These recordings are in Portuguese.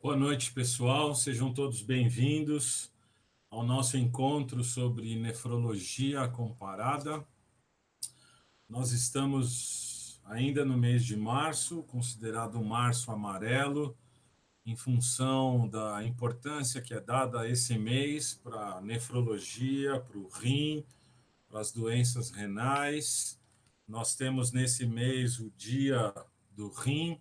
Boa noite, pessoal. Sejam todos bem-vindos ao nosso encontro sobre nefrologia comparada. Nós estamos ainda no mês de março, considerado o março amarelo, em função da importância que é dada a esse mês para a nefrologia, para o rim, para as doenças renais. Nós temos nesse mês o Dia do Rim,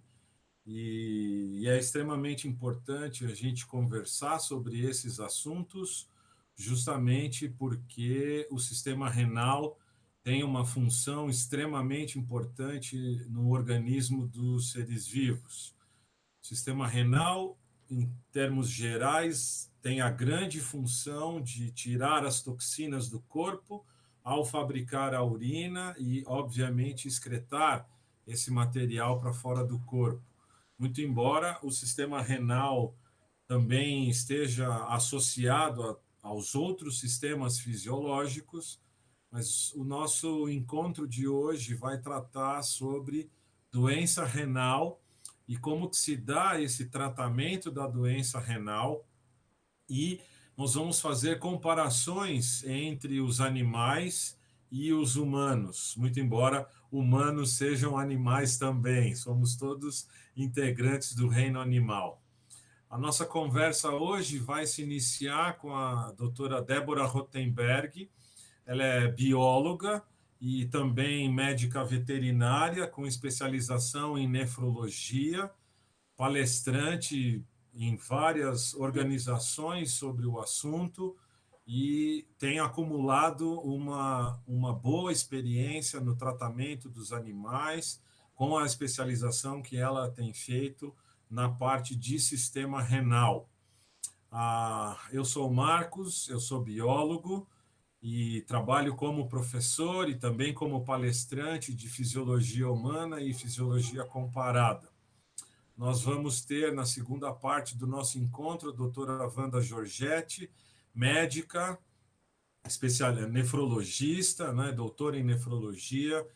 e é extremamente importante a gente conversar sobre esses assuntos, justamente porque o sistema renal tem uma função extremamente importante no organismo dos seres vivos. O sistema renal, em termos gerais, tem a grande função de tirar as toxinas do corpo ao fabricar a urina e, obviamente, excretar esse material para fora do corpo. Muito embora o sistema renal também esteja associado aos outros sistemas fisiológicos, mas o nosso encontro de hoje vai tratar sobre doença renal e como que se dá esse tratamento da doença renal, e nós vamos fazer comparações entre os animais e os humanos, muito embora humanos sejam animais também, somos todos integrantes do reino animal. A nossa conversa hoje vai se iniciar com a doutora Débora Rothenberg. Ela é bióloga e também médica veterinária com especialização em nefrologia, palestrante em várias organizações sobre o assunto e tem acumulado uma boa experiência no tratamento dos animais, com a especialização que ela tem feito na parte de sistema renal. Eu sou o Marcos, eu sou biólogo e trabalho como professor e também como palestrante de fisiologia humana e fisiologia comparada. Nós vamos ter, na segunda parte do nosso encontro, a doutora Wanda Giorgetti, médica, nefrologista, né, doutora em nefrologia,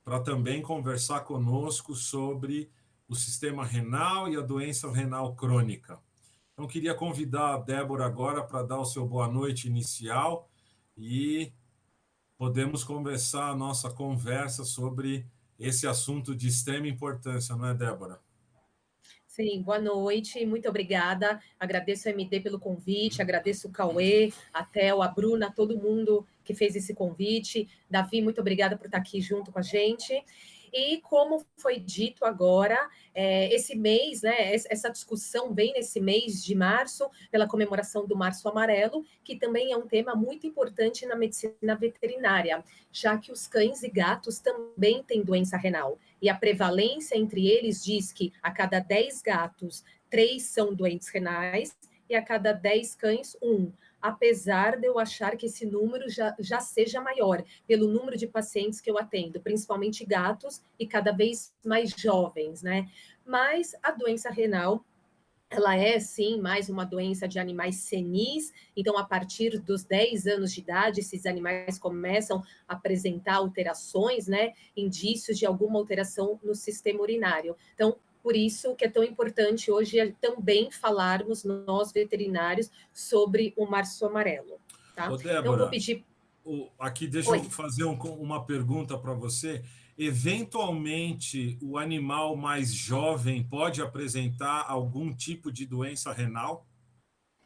para também conversar conosco sobre o sistema renal e a doença renal crônica. Então, queria convidar a Débora agora para dar o seu boa noite inicial e podemos começar a nossa conversa sobre esse assunto de extrema importância, não é, Débora? Sim, boa noite, muito obrigada. Agradeço a MD pelo convite, agradeço o Cauê, a Theo, a Bruna, todo mundo que fez esse convite. Davi, muito obrigada por estar aqui junto com a gente. E como foi dito agora, esse mês, né, essa discussão vem nesse mês de março, pela comemoração do Março Amarelo, que também é um tema muito importante na medicina veterinária, já que os cães e gatos também têm doença renal. E a prevalência entre eles diz que a cada 10 gatos, 3 são doentes renais, e a cada 10 cães, 1. Apesar de eu achar que esse número já seja maior, pelo número de pacientes que eu atendo, principalmente gatos e cada vez mais jovens, né? Mas a doença renal, ela é, sim, mais uma doença de animais senis, então, a partir dos 10 anos de idade, esses animais começam a apresentar alterações, né, indícios de alguma alteração no sistema urinário. Então, por isso que é tão importante hoje também falarmos, nós veterinários, sobre o março amarelo, tá? Ô, Então, eu vou Débora, pedir... aqui deixa eu Oi. fazer uma pergunta para você. Eventualmente, o animal mais jovem pode apresentar algum tipo de doença renal?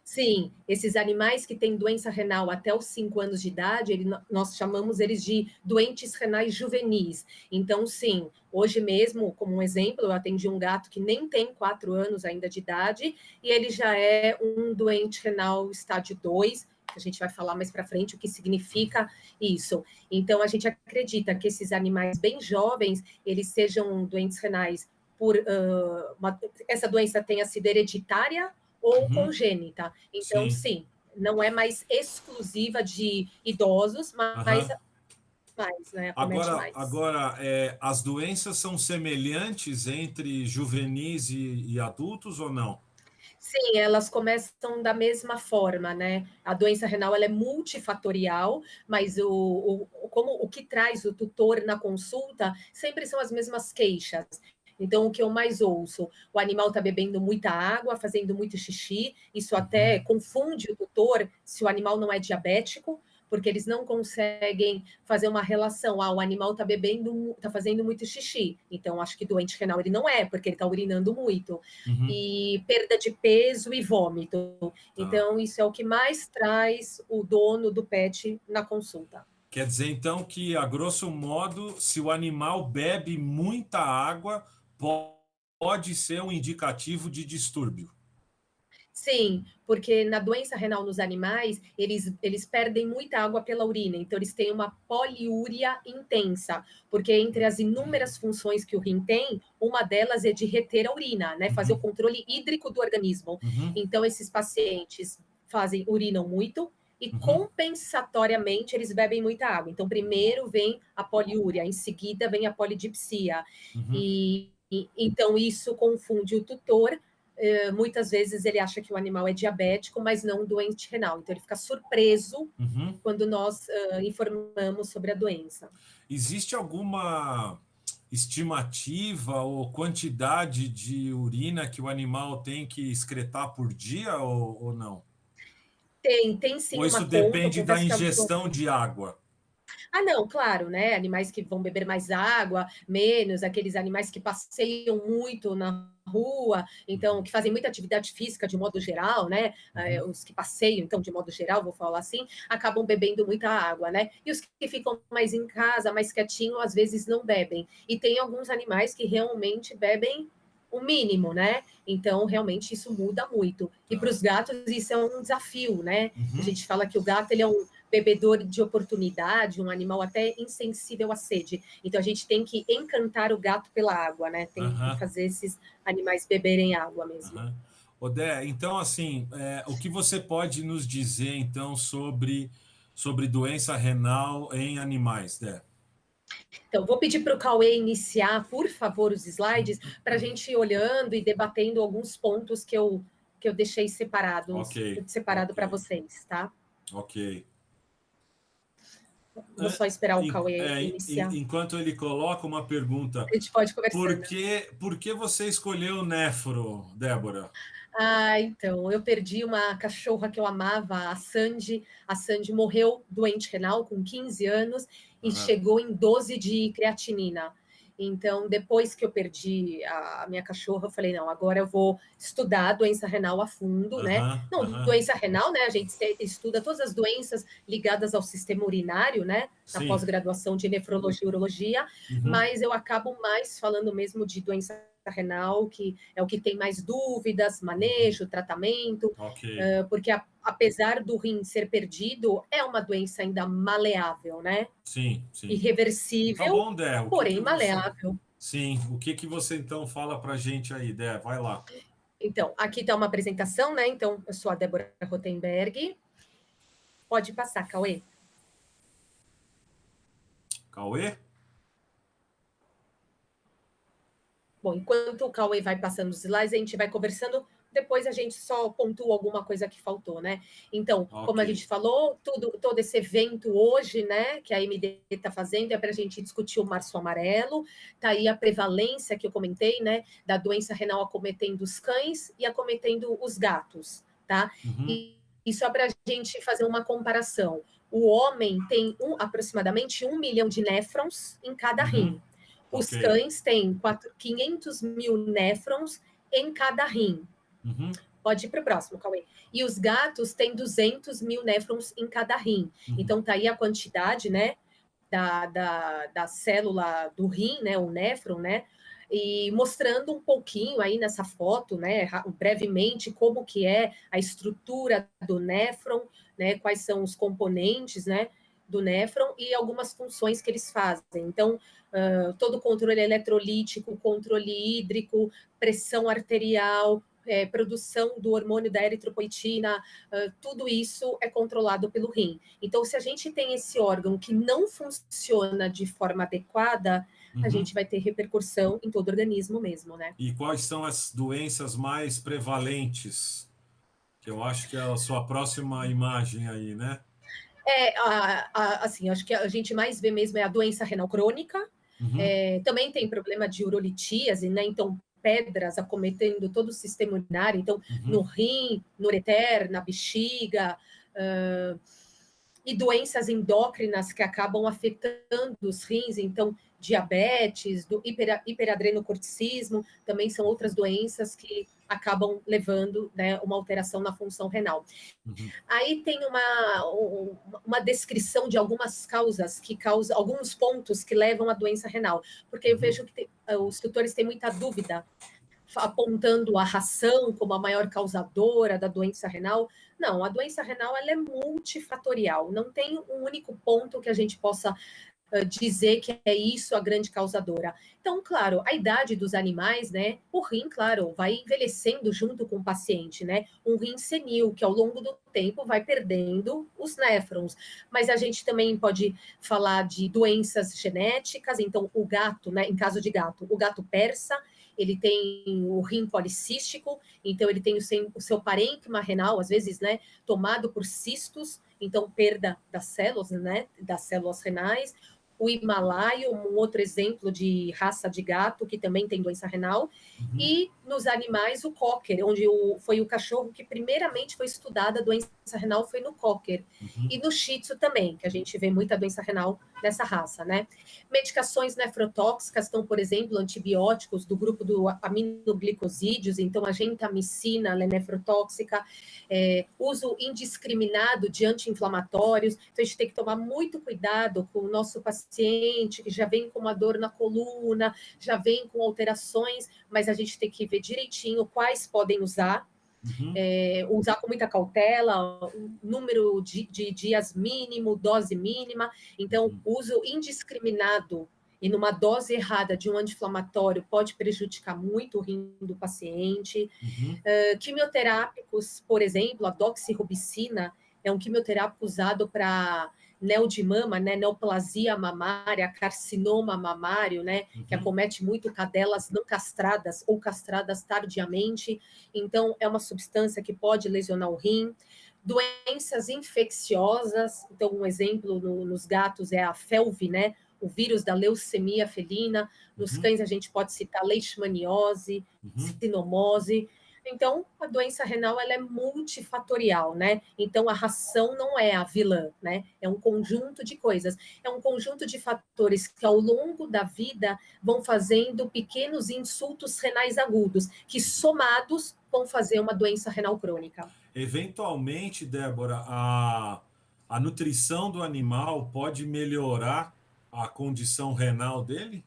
Sim, esses animais que têm doença renal até os 5 anos de idade, nós chamamos eles de doentes renais juvenis. Então, sim, hoje mesmo, como um exemplo, eu atendi um gato que nem tem 4 anos ainda de idade, e ele já é um doente renal estágio 2, que a gente vai falar mais para frente o que significa isso. Então, a gente acredita que esses animais bem jovens, eles sejam doentes renais por essa doença tenha sido hereditária ou Uhum, congênita. Então, sim. sim, não é mais exclusiva de idosos, mas Uhum. né, acomete Agora, mais. agora as doenças são semelhantes entre juvenis e adultos ou não? Sim, elas começam da mesma forma, né? A doença renal ela é multifatorial, mas como o que traz o tutor na consulta sempre são as mesmas queixas. Então, o que eu mais ouço? O animal está bebendo muita água, fazendo muito xixi, isso até confunde o tutor se o animal não é diabético, porque eles não conseguem fazer uma relação. O animal está bebendo, está fazendo muito xixi. Então, acho que doente renal ele não é, porque ele está urinando muito. E perda de peso e vômito. Então, isso é o que mais traz o dono do pet na consulta. Quer dizer, então, que, a grosso modo, se o animal bebe muita água, pode ser um indicativo de distúrbio. Sim, porque na doença renal nos animais, eles perdem muita água pela urina, então eles têm uma poliúria intensa, porque entre as inúmeras funções que o rim tem, uma delas é de reter a urina, né, fazer o controle hídrico do organismo. Então, esses pacientes urinam muito e, compensatoriamente, eles bebem muita água. Então, primeiro vem a poliúria, em seguida vem a polidipsia. Então, isso confunde o tutor. Muitas vezes ele acha que o animal é diabético, mas não doente renal. Então, ele fica surpreso quando nós informamos sobre a doença. Existe alguma estimativa ou quantidade de urina que o animal tem que excretar por dia ou não? Tem sim Ou isso uma conta. Eu depende da confesso que ingestão de água? não, claro, né? Animais que vão beber mais água, menos, aqueles animais que passeiam muito na rua, então, que fazem muita atividade física de modo geral, né? Os que passeiam, então, de modo geral, vou falar assim, acabam bebendo muita água, né? E os que ficam mais em casa, mais quietinho, às vezes não bebem. E tem alguns animais que realmente bebem o mínimo, né? Então, realmente, isso muda muito. E para os gatos, isso é um desafio, né? A gente fala que o gato ele é um bebedor de oportunidade, um animal até insensível à sede. Então, a gente tem que encantar o gato pela água, né? Tem que fazer esses animais beberem água mesmo. Odé, então, assim, o que você pode nos dizer, então, sobre doença renal em animais, Dé? Então, vou pedir para o Cauê iniciar, por favor, os slides, para a gente ir olhando e debatendo alguns pontos que eu deixei separado para vocês, tá? Ok. Vou só esperar o Cauê iniciar. Enquanto ele coloca uma pergunta, A gente pode conversando. Por que você escolheu Nefro, Débora? Então, eu perdi uma cachorra que eu amava, a Sandy. A Sandy morreu doente renal com 15 anos e chegou em 12 de creatinina. Então, depois que eu perdi a minha cachorra, eu falei, não, agora eu vou estudar a doença renal a fundo, né? Não, doença renal, né? A gente estuda todas as doenças ligadas ao sistema urinário, né? Na pós-graduação de nefrologia e urologia, mas eu acabo mais falando mesmo de doença renal, que é o que tem mais dúvidas, manejo, tratamento, porque apesar do rim ser perdido, é uma doença ainda maleável, né? Sim. Irreversível, Tá bom, Dé. porém maleável. Sim, o que você então fala para a gente aí, Dé? Vai lá. Então, aqui está uma apresentação, né? Então, eu sou a Débora Rotenberg. Pode passar, Cauê. Cauê? Bom, enquanto o Cauê vai passando os slides, a gente vai conversando, depois a gente só pontua alguma coisa que faltou, né? Então, como a gente falou, todo esse evento hoje, né, que a MD está fazendo, é para a gente discutir o Março Amarelo, tá aí a prevalência que eu comentei, né, da doença renal acometendo os cães e acometendo os gatos, tá? E só para a gente fazer uma comparação, o homem tem aproximadamente 1 milhão de néfrons em cada rim. Os cães têm 500 mil néfrons em cada rim. Pode ir para o próximo, Cauê. E os gatos têm 200 mil néfrons em cada rim. Então, tá aí a quantidade, né, da célula do rim, né, o néfron, né, e mostrando um pouquinho aí nessa foto, né, brevemente, como que é a estrutura do néfron, né, quais são os componentes, né, do néfron e algumas funções que eles fazem. Então, todo o controle eletrolítico, controle hídrico, pressão arterial, produção do hormônio da eritropoetina, tudo isso é controlado pelo rim. Então, se a gente tem esse órgão que não funciona de forma adequada, a gente vai ter repercussão em todo o organismo mesmo, né? E quais são as doenças mais prevalentes? Que eu acho que é a sua próxima imagem aí, né? Assim, acho que a gente mais vê mesmo é a doença renal crônica, Também tem problema de urolitíase, né? Então, pedras acometendo todo o sistema urinário, então, no rim, no ureter, na bexiga, e doenças endócrinas que acabam afetando os rins, então, diabetes, do hiperadrenocorticismo, também são outras doenças que acabam levando, né, uma alteração na função renal. Aí tem uma descrição de algumas causas que causam, alguns pontos que levam à doença renal, porque eu vejo que os tutores têm muita dúvida, apontando a ração como a maior causadora da doença renal. Não, a doença renal ela é multifatorial, não tem um único ponto que a gente possa dizer que é isso a grande causadora. Então, claro, a idade dos animais, né? O rim, claro, vai envelhecendo junto com o paciente, né? Um rim senil, que ao longo do tempo vai perdendo os néfrons. Mas a gente também pode falar de doenças genéticas, então o gato, né? Em caso de gato, o gato persa, ele tem o rim policístico, então ele tem o seu parênquima renal, às vezes, né? Tomado por cistos, então perda das células, né? Das células renais. O Himalaio, um outro exemplo de raça de gato que também tem doença renal, e nos animais o Cocker, onde foi o cachorro que primeiramente foi estudada a doença renal, foi no Cocker, e no Shih Tzu também, que a gente vê muita doença renal nessa raça, né? Medicações nefrotóxicas estão, por exemplo, antibióticos do grupo do aminoglicosídeos, então a gentamicina, ela é nefrotóxica, uso indiscriminado de anti-inflamatórios, então a gente tem que tomar muito cuidado com o nosso paciente que já vem com uma dor na coluna, já vem com alterações, mas a gente tem que ver direitinho quais podem usar, usar com muita cautela, número de dias mínimo, dose mínima, então uso indiscriminado e numa dose errada de um anti-inflamatório pode prejudicar muito o rim do paciente. Quimioterápicos, por exemplo, a doxirubicina é um quimioterápico usado para neo de mama, né, neoplasia mamária, carcinoma mamário, né, que acomete muito cadelas não castradas ou castradas tardiamente. Então, é uma substância que pode lesionar o rim. Doenças infecciosas, então, um exemplo nos gatos é a FeLV, né, o vírus da leucemia felina. Nos cães, a gente pode citar leishmaniose, sinomose. Então, a doença renal ela é multifatorial, né? Então, a ração não é a vilã, né? É um conjunto de coisas. É um conjunto de fatores que, ao longo da vida, vão fazendo pequenos insultos renais agudos, que, somados, vão fazer uma doença renal crônica. Eventualmente, Débora, a nutrição do animal pode melhorar a condição renal dele?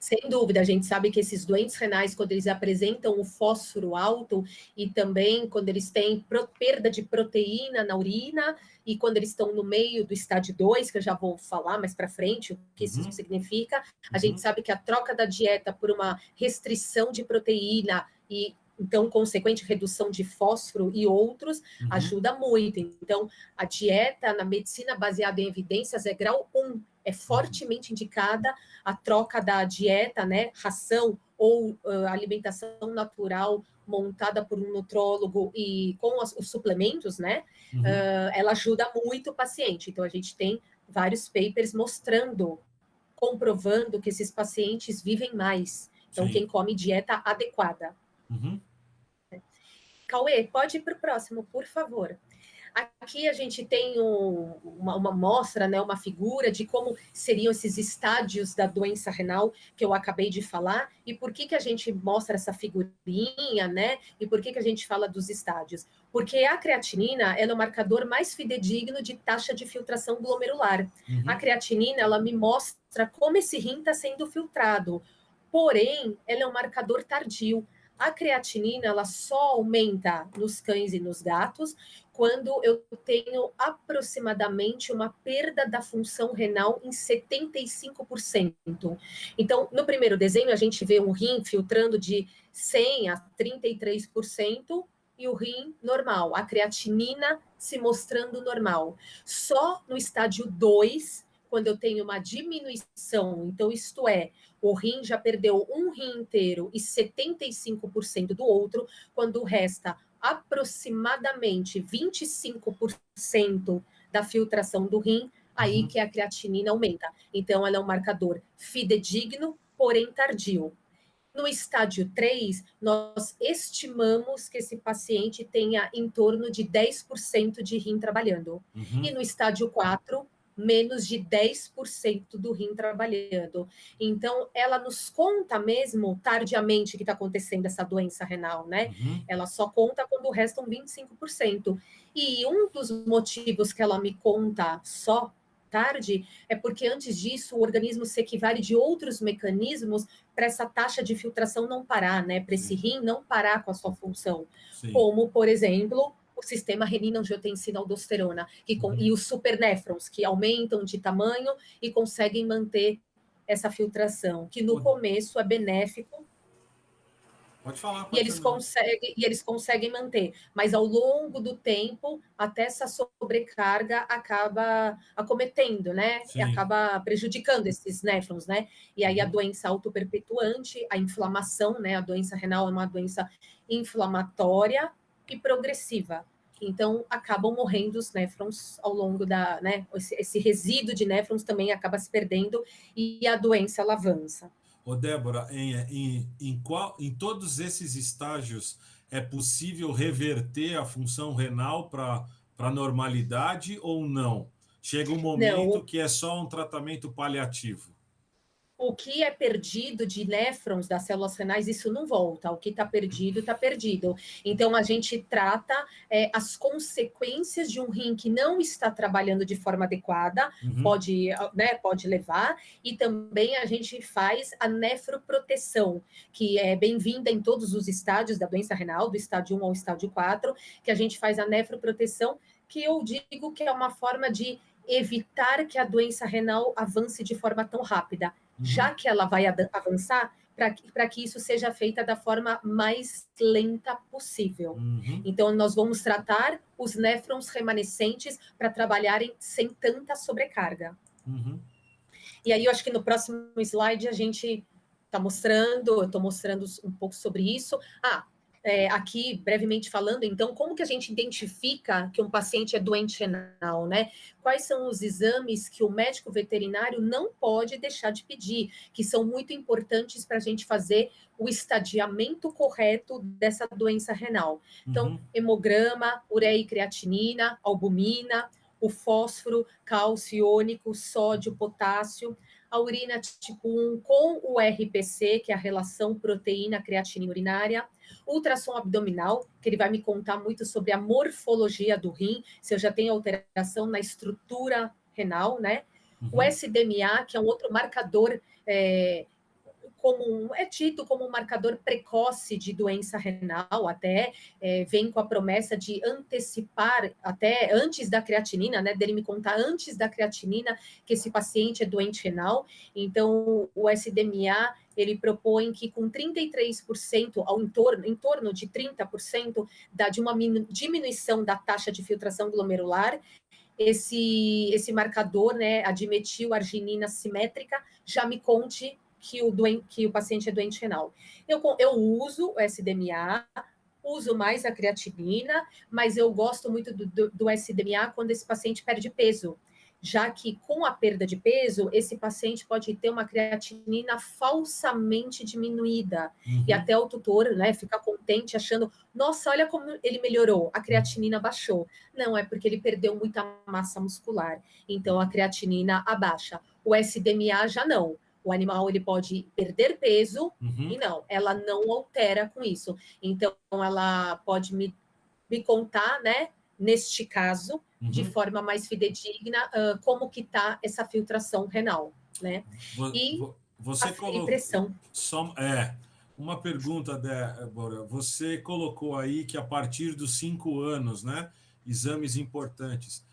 Sem dúvida, a gente sabe que esses doentes renais, quando eles apresentam o fósforo alto e também quando eles têm perda de proteína na urina e quando eles estão no meio do estágio 2, que eu já vou falar mais para frente o que isso significa, a gente sabe que a troca da dieta por uma restrição de proteína e então, consequente redução de fósforo e outros, ajuda muito. Então, a dieta na medicina baseada em evidências é grau 1, é fortemente indicada a troca da dieta, né, ração ou alimentação natural montada por um nutrólogo e com os suplementos, né, ela ajuda muito o paciente. Então, a gente tem vários papers mostrando, comprovando que esses pacientes vivem mais. Então, quem come dieta adequada. Cauê, pode ir para o próximo, por favor. Aqui a gente tem uma mostra, né, uma figura de como seriam esses estádios da doença renal que eu acabei de falar e por que a gente mostra essa figurinha, né? E por que a gente fala dos estádios? Porque a creatinina ela é o marcador mais fidedigno de taxa de filtração glomerular. A creatinina ela me mostra como esse rim está sendo filtrado, porém ela é um marcador tardio. A creatinina ela só aumenta nos cães e nos gatos quando eu tenho aproximadamente uma perda da função renal em 75%. Então, no primeiro desenho, a gente vê um rim filtrando de 100 a 33% e o rim normal, a creatinina se mostrando normal. Só no estágio 2, quando eu tenho uma diminuição, então isto é, o rim já perdeu um rim inteiro e 75% do outro, quando resta aproximadamente 25% da filtração do rim, aí que a creatinina aumenta. Então, ela é um marcador fidedigno, porém tardio. No estágio 3, nós estimamos que esse paciente tenha em torno de 10% de rim trabalhando. E no estágio 4, menos de 10% do rim trabalhando. Então, ela nos conta mesmo tardiamente que está acontecendo essa doença renal, né? Ela só conta quando restam 25%. E um dos motivos que ela me conta só tarde é porque antes disso o organismo se equivale de outros mecanismos para essa taxa de filtração não parar, né? Para esse rim não parar com a sua função. Sim. Como, por exemplo, o sistema renina-angiotensina-aldosterona e os supernefrons, que aumentam de tamanho e conseguem manter essa filtração, que no começo é benéfico. Pode falar. E eles conseguem manter, mas ao longo do tempo, até essa sobrecarga acaba acometendo, né? E acaba prejudicando esses néfrons, né? E aí a doença autoperpetuante, a inflamação, né? A doença renal é uma doença inflamatória e progressiva. Então, acabam morrendo os néfrons ao longo da, né? Esse resíduo de néfrons também acaba se perdendo e a doença ela avança. Ô, Débora, em todos esses estágios é possível reverter a função renal para a normalidade ou não? Chega um momento que é só um tratamento paliativo. O que é perdido de néfrons das células renais, isso não volta. O que está perdido, está perdido. Então, a gente trata as consequências de um rim que não está trabalhando de forma adequada, pode levar, e também a gente faz a nefroproteção, que é bem-vinda em todos os estádios da doença renal, do estádio 1 ao estádio 4, que a gente faz a nefroproteção, que eu digo que é uma forma de evitar que a doença renal avance de forma tão rápida, já que ela vai avançar, para que isso seja feita da forma mais lenta possível. Então, nós vamos tratar os néfrons remanescentes para trabalharem sem tanta sobrecarga. E aí, eu acho que no próximo slide a gente está mostrando, eu estou mostrando um pouco sobre isso. Aqui, brevemente falando, então, como que a gente identifica que um paciente é doente renal, né? Quais são os exames que o médico veterinário não pode deixar de pedir, que são muito importantes para a gente fazer o estadiamento correto dessa doença renal. Então, hemograma, ureia e creatinina, albumina, o fósforo, cálcio iônico, sódio, potássio, a urina tipo 1 com o RPC, que é a relação proteína-creatinina urinária, ultrassom abdominal, que ele vai me contar muito sobre a morfologia do rim, se eu já tenho alteração na estrutura renal, né? O SDMA, que é um outro marcador é tido como um marcador precoce de doença renal, até vem com a promessa de antecipar, até antes da creatinina, né, dele me contar antes da creatinina que esse paciente é doente renal. Então, o SDMA, ele propõe que com 33%, em torno de 30%, de uma diminuição da taxa de filtração glomerular, esse marcador, né, a dimetil-arginina simétrica, já me conte que o paciente é doente renal. Eu uso o SDMA, uso mais a creatinina, mas eu gosto muito do SDMA quando esse paciente perde peso, já que com a perda de peso, esse paciente pode ter uma creatinina falsamente diminuída, e até o tutor, né, fica contente achando, nossa, olha como ele melhorou, a creatinina baixou. Não, é porque ele perdeu muita massa muscular, então a creatinina abaixa. O SDMA já não. O animal ele pode perder peso e não, ela não altera com isso. Então, ela pode me contar, né, neste caso, de forma mais fidedigna, como que está essa filtração renal, né? Você colocou, e pressão. Uma pergunta, Débora. Você colocou aí que a partir dos 5 anos, né, exames importantes.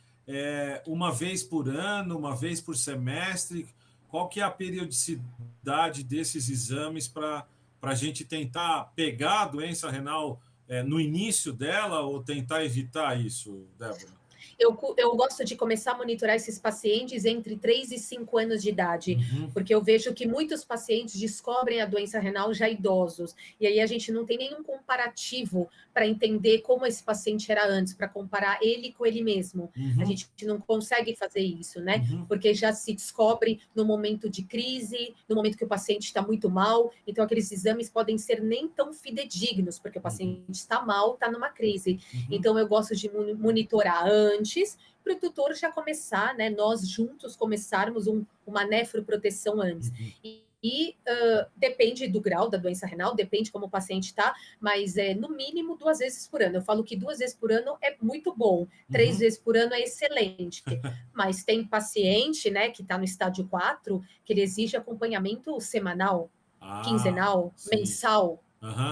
Uma vez por ano, uma vez por semestre, qual que é a periodicidade desses exames para a gente tentar pegar a doença renal no início dela ou tentar evitar isso, Débora? Eu gosto de começar a monitorar esses pacientes entre 3 e 5 anos de idade, porque eu vejo que muitos pacientes descobrem a doença renal já idosos, e aí a gente não tem nenhum comparativo para entender como esse paciente era antes, para comparar ele com ele mesmo. A gente não consegue fazer isso, né? Porque já se descobre no momento de crise, no momento que o paciente está muito mal, então aqueles exames podem ser nem tão fidedignos, porque o paciente está mal, está numa crise. Então eu gosto de monitorar antes, para o tutor já começar, né? Nós juntos começarmos uma nefroproteção antes. Depende do grau da doença renal, depende como o paciente está, mas no mínimo 2 vezes por ano. Eu falo que 2 vezes por ano é muito bom, 3 vezes por ano é excelente. Mas tem paciente, né, que está no estádio 4, que ele exige acompanhamento semanal, quinzenal, mensal.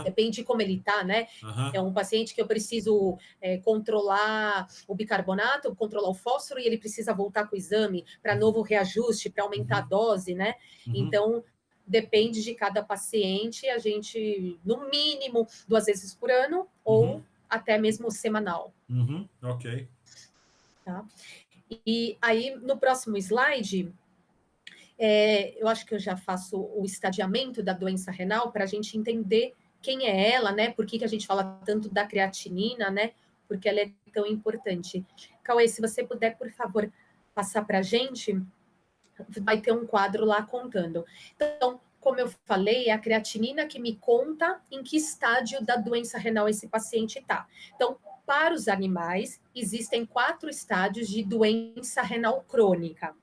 Depende de como ele está, né? É um paciente que eu preciso controlar o bicarbonato, controlar o fósforo, e ele precisa voltar com o exame para novo reajuste, para aumentar a dose, né? Então, depende de cada paciente, a gente, no mínimo, 2 vezes por ano, ou até mesmo semanal. Ok. Tá? E aí, no próximo slide, eu acho que eu já faço o estadiamento da doença renal para a gente entender quem é ela, né? Por que a gente fala tanto da creatinina, né? Porque ela é tão importante. Cauê, se você puder, por favor, passar para a gente, vai ter um quadro lá contando. Então, como eu falei, é a creatinina que me conta em que estágio da doença renal esse paciente está. Então, para os animais, existem 4 estádios de doença renal crônica.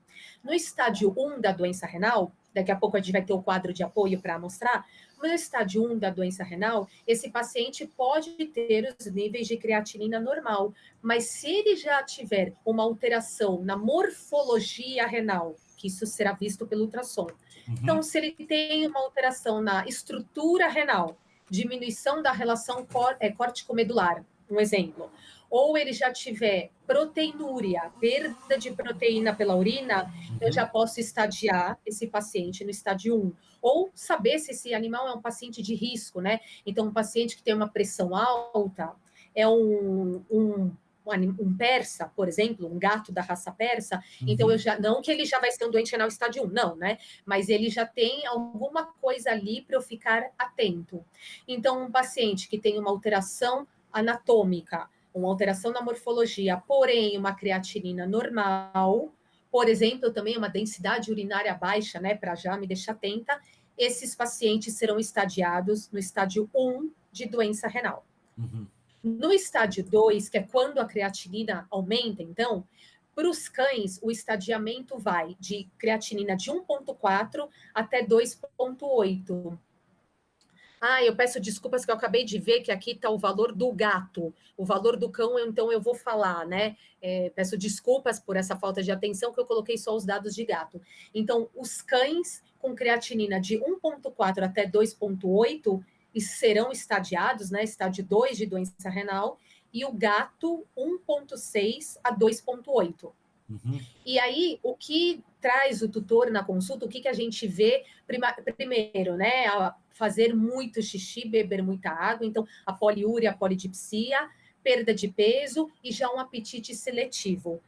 No estádio 1 da doença renal, daqui a pouco a gente vai ter o quadro de apoio para mostrar, no estádio 1 da doença renal, esse paciente pode ter os níveis de creatinina normal, mas se ele já tiver uma alteração na morfologia renal, que isso será visto pelo ultrassom. Então, se ele tem uma alteração na estrutura renal, diminuição da relação córtico-medular, um exemplo, ou ele já tiver proteinúria, perda de proteína pela urina, eu já posso estadiar esse paciente no estádio 1. Ou saber se esse animal é um paciente de risco, né? Então, um paciente que tem uma pressão alta, é um persa, por exemplo, um gato da raça persa, então eu já, não que ele já vai ser um doente renal estádio 1, não, né? Mas ele já tem alguma coisa ali para eu ficar atento. Então, um paciente que tem uma alteração anatômica, uma alteração na morfologia, porém uma creatinina normal, por exemplo, também uma densidade urinária baixa, né, para já me deixar atenta, esses pacientes serão estadiados no estádio 1 de doença renal. No estádio 2, que é quando a creatinina aumenta, então, para os cães, o estadiamento vai de creatinina de 1,4 até 2,8. Eu peço desculpas que eu acabei de ver que aqui está o valor do gato. O valor do cão, então eu vou falar, né? Peço desculpas por essa falta de atenção, que eu coloquei só os dados de gato. Então, os cães com creatinina de 1,4 até 2,8 serão estadiados, né? Estádio 2 de doença renal, e o gato 1,6 a 2,8. E aí, o que traz o tutor na consulta, o que a gente vê primeiro, né? Fazer muito xixi, beber muita água, então a poliúria, a polidipsia, perda de peso e já um apetite seletivo.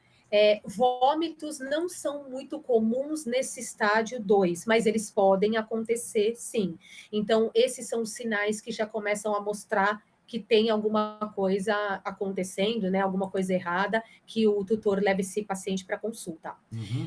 Vômitos não são muito comuns nesse estádio 2, mas eles podem acontecer sim. Então, esses são os sinais que já começam a mostrar que tem alguma coisa acontecendo, né? Alguma coisa errada, que o tutor leve esse paciente para consulta.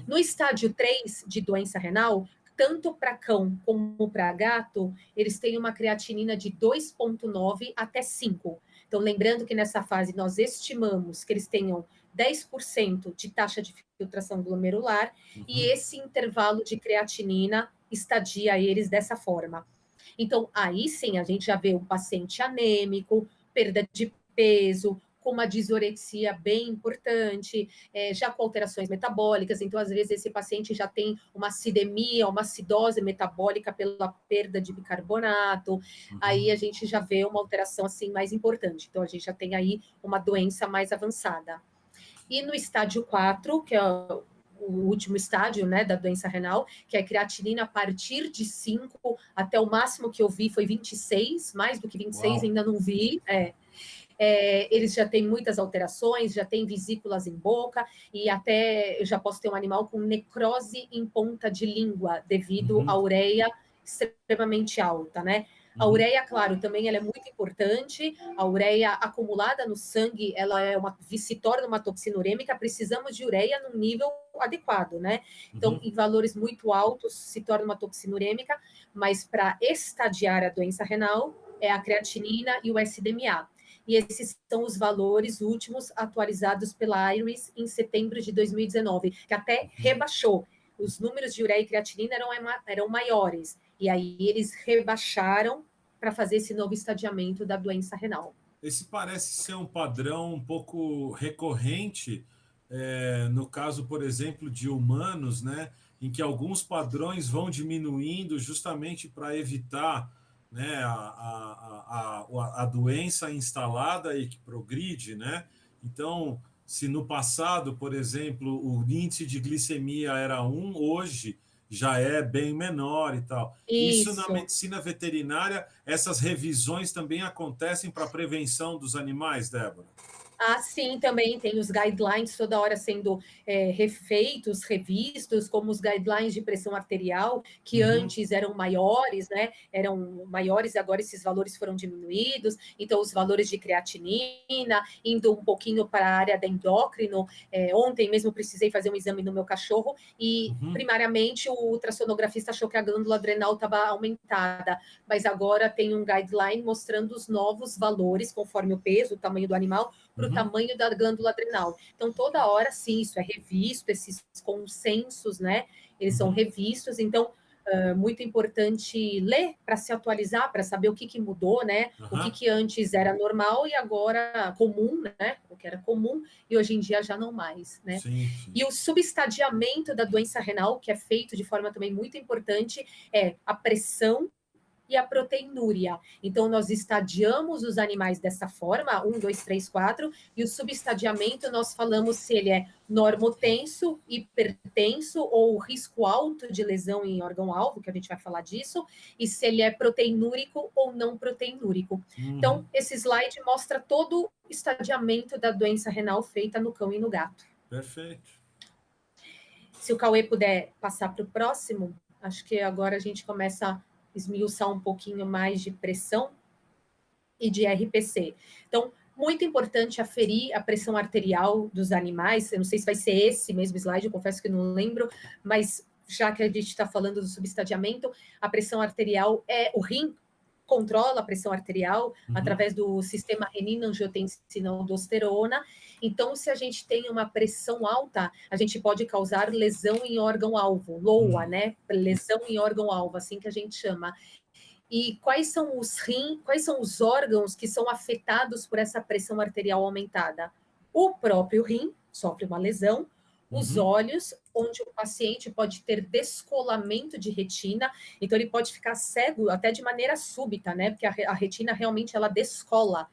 No estádio 3 de doença renal, tanto para cão como para gato, eles têm uma creatinina de 2,9 até 5. Então, lembrando que nessa fase nós estimamos que eles tenham 10% de taxa de filtração glomerular, e esse intervalo de creatinina estadia eles dessa forma. Então, aí sim, a gente já vê um paciente anêmico, perda de peso, com uma disorexia bem importante, já com alterações metabólicas. Então, às vezes, esse paciente já tem uma acidemia, uma acidose metabólica pela perda de bicarbonato. Aí a gente já vê uma alteração assim mais importante. Então, a gente já tem aí uma doença mais avançada. E no estádio 4, que é o último estádio, né, da doença renal, que é creatinina a partir de 5, até o máximo que eu vi foi 26, mais do que 26 ainda não vi, eles já têm muitas alterações, já têm vesículas em boca, e até eu já posso ter um animal com necrose em ponta de língua, devido à ureia extremamente alta, né? A ureia, claro, também ela é muito importante. A ureia acumulada no sangue, ela se torna uma toxina urêmica. Precisamos de ureia num nível adequado, né? Então, em valores muito altos, se torna uma toxina urêmica, mas para estadiar a doença renal, é a creatinina e o SDMA. E esses são os valores últimos atualizados pela IRIS em setembro de 2019, que até rebaixou. Os números de ureia e creatinina eram maiores, e aí eles rebaixaram para fazer esse novo estadiamento da doença renal. Esse parece ser um padrão um pouco recorrente, no caso, por exemplo, de humanos, né, em que alguns padrões vão diminuindo justamente para evitar, né, a doença instalada e que progride, né? Então, se no passado, por exemplo, o índice de glicemia era 1, hoje já é bem menor e tal. Isso na Isso. medicina veterinária, essas revisões também acontecem para a prevenção dos animais, Débora? Ah, sim, também tem os guidelines toda hora sendo refeitos, revistos, como os guidelines de pressão arterial, que antes eram maiores, né? Eram maiores, agora esses valores foram diminuídos. Então, os valores de creatinina, indo um pouquinho para a área da endócrino. Ontem mesmo precisei fazer um exame no meu cachorro e, primariamente, o ultrassonografista achou que a glândula adrenal estava aumentada, mas agora tem um guideline mostrando os novos valores, conforme o peso, o tamanho do animal, para o tamanho da glândula adrenal. Então, toda hora, sim, isso é revisto, esses consensos, né? Eles são revistos, então, muito importante ler para se atualizar, para saber o que mudou, né? O que antes era normal e agora comum, né? O que era comum e hoje em dia já não mais, né? Sim, sim. E o subestadiamento da doença renal, que é feito de forma também muito importante, é a pressão e a proteinúria. Então, nós estadiamos os animais dessa forma, 1, 2, 3, 4, e o subestadiamento nós falamos se ele é normotenso, hipertenso ou risco alto de lesão em órgão-alvo, que a gente vai falar disso, e se ele é proteinúrico ou não proteinúrico. Então, esse slide mostra todo o estadiamento da doença renal feita no cão e no gato. Perfeito. Se o Cauê puder passar para o próximo, acho que agora a gente começa a esmiuçar um pouquinho mais de pressão e de RPC. Então, muito importante aferir a pressão arterial dos animais. Eu não sei se vai ser esse mesmo slide, eu confesso que não lembro, mas já que a gente está falando do subestadiamento, a pressão arterial o rim controla a pressão arterial através do sistema renina-angiotensina-aldosterona. Então, se a gente tem uma pressão alta, a gente pode causar lesão em órgão-alvo, LOA, né? Lesão em órgão-alvo, assim que a gente chama. E quais são os órgãos que são afetados por essa pressão arterial aumentada? O próprio rim sofre uma lesão, os olhos, onde o paciente pode ter descolamento de retina, então ele pode ficar cego até de maneira súbita, né? Porque a retina realmente ela descola.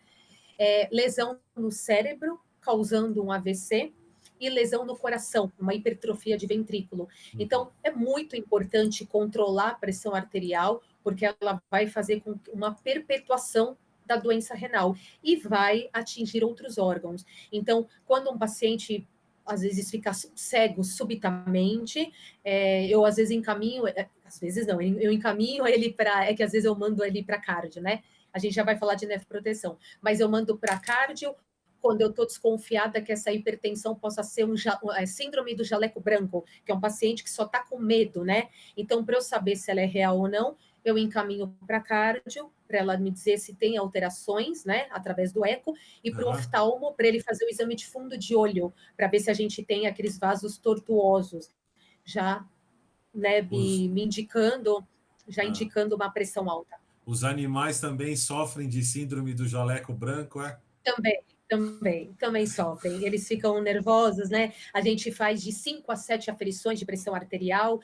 Lesão no cérebro, causando um AVC, e lesão no coração, uma hipertrofia de ventrículo. Então, é muito importante controlar a pressão arterial, porque ela vai fazer com uma perpetuação da doença renal e vai atingir outros órgãos. Então, quando um paciente às vezes fica cego subitamente, eu às vezes encaminho, às vezes não, eu encaminho ele para, que às vezes eu mando ele para cardio, né? A gente já vai falar de nefroproteção, mas eu mando para cardio quando eu estou desconfiada que essa hipertensão possa ser síndrome do jaleco branco, que é um paciente que só está com medo, né? Então, para eu saber se ela é real ou não, eu encaminho para cardio, para ela me dizer se tem alterações, né, através do eco, e para o oftalmo, para ele fazer o exame de fundo de olho, para ver se a gente tem aqueles vasos tortuosos, já, né, me indicando, indicando uma pressão alta. Os animais também sofrem de síndrome do jaleco branco, é? Também sofrem. Eles ficam nervosos, né? A gente faz de 5 a 7 aferições de pressão arterial,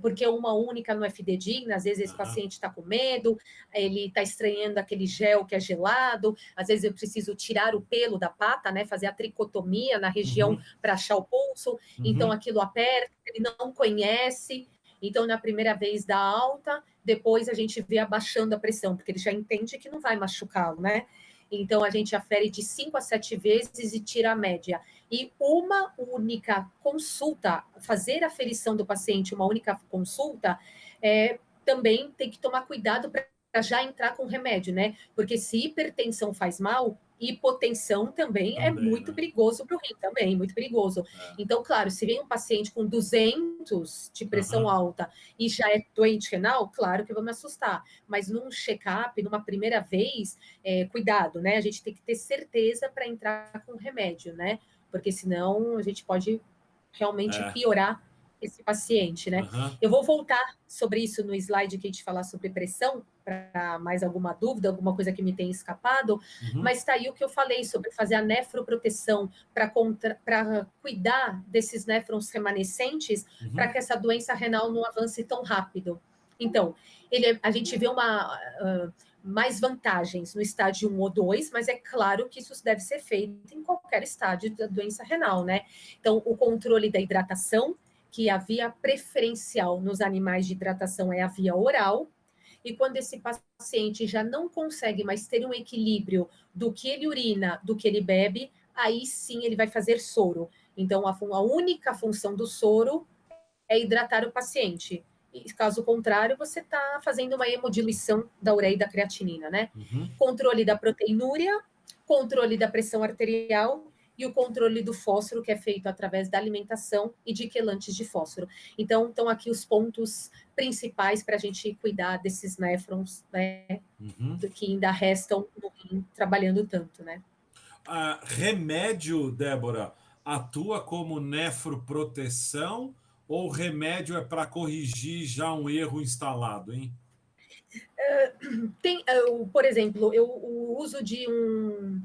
porque uma única não é fidedigna. Às vezes esse paciente está com medo, ele está estranhando aquele gel que é gelado. Às vezes eu preciso tirar o pelo da pata, né? Fazer a tricotomia na região para achar o pulso. Então aquilo aperta, ele não conhece. Então, na primeira vez dá alta, depois a gente vê abaixando a pressão, porque ele já entende que não vai machucá-lo, né? Então, a gente afere de 5 a 7 vezes e tira a média. E uma única consulta, fazer a aferição do paciente, uma única consulta, também tem que tomar cuidado para já entrar com remédio, né? Porque se hipertensão faz mal, hipotensão também é muito, né, perigoso para o rim, também, muito perigoso. Então, claro, se vem um paciente com 200 de pressão alta e já é doente renal, claro que eu vou me assustar. Mas num check-up, numa primeira vez, cuidado, né? A gente tem que ter certeza para entrar com remédio, né? Porque senão a gente pode realmente piorar esse paciente, né? Eu vou voltar sobre isso no slide que a gente falar sobre pressão, para mais alguma dúvida, alguma coisa que me tenha escapado, mas está aí o que eu falei sobre fazer a nefroproteção para cuidar desses néfrons remanescentes, para que essa doença renal não avance tão rápido. Então, a gente vê mais vantagens no estágio 1 ou 2, mas é claro que isso deve ser feito em qualquer estágio da doença renal, né? Então, o controle da hidratação, que a via preferencial nos animais de hidratação é a via oral, e quando esse paciente já não consegue mais ter um equilíbrio do que ele urina, do que ele bebe, aí sim ele vai fazer soro. Então, a única função do soro é hidratar o paciente. E, caso contrário, você está fazendo uma hemodiluição da ureia e da creatinina, né? Controle da proteinúria, controle da pressão arterial e o controle do fósforo, que é feito através da alimentação e de quelantes de fósforo. Então, estão aqui os pontos principais para a gente cuidar desses néfrons, né, que ainda restam no rim, trabalhando tanto, né? Remédio, Débora, atua como nefroproteção ou remédio é para corrigir já um erro instalado, hein? Por exemplo, o uso de um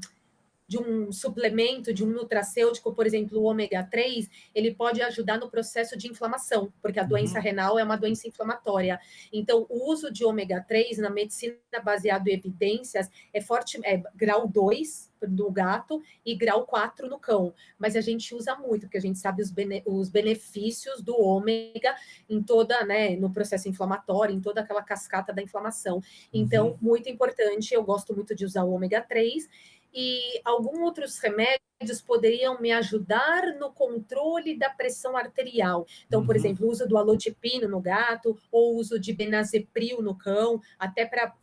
suplemento, de um nutracêutico, por exemplo, o ômega 3, ele pode ajudar no processo de inflamação, porque a doença renal é uma doença inflamatória. Então, o uso de ômega 3 na medicina baseado em evidências é forte, grau 2 no gato e grau 4 no cão. Mas a gente usa muito, porque a gente sabe os benefícios do ômega em toda, né, no processo inflamatório, em toda aquela cascata da inflamação. Então, muito importante, eu gosto muito de usar o ômega 3, e alguns outros remédios poderiam me ajudar no controle da pressão arterial. Então, por exemplo, o uso do alodipino no gato, ou o uso de benazepril no cão, até para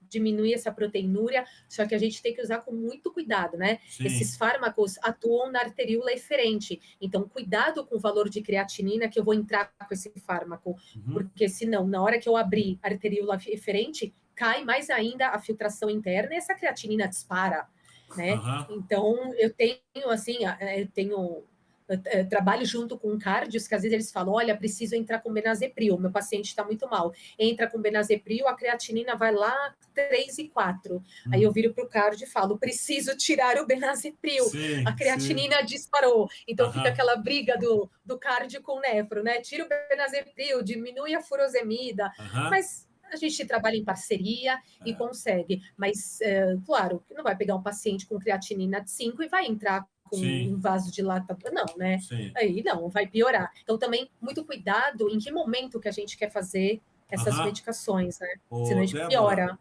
diminuir essa proteinúria, só que a gente tem que usar com muito cuidado, né? Sim. Esses fármacos atuam na arteríola eferente, então cuidado com o valor de creatinina que eu vou entrar com esse fármaco, porque senão, na hora que eu abrir a arteríola eferente, cai mais ainda a filtração interna e essa creatinina dispara, né? Então, eu trabalho junto com cardios, que às vezes eles falam, olha, preciso entrar com benazepril, meu paciente está muito mal. Entra com benazepril, a creatinina vai lá 3 e 4. Aí eu viro para o cardio e falo, preciso tirar o benazepril. Sim, a creatinina disparou. Então fica aquela briga do cardio com o nefro, né? Tira o benazepril, diminui a furosemida, mas a gente trabalha em parceria e consegue. Mas, claro, que não vai pegar um paciente com creatinina de 5 e vai entrar com um vasodilatador, não, né? Aí não, vai piorar. Então, também, muito cuidado em que momento que a gente quer fazer essas medicações, né? Senão a gente piora.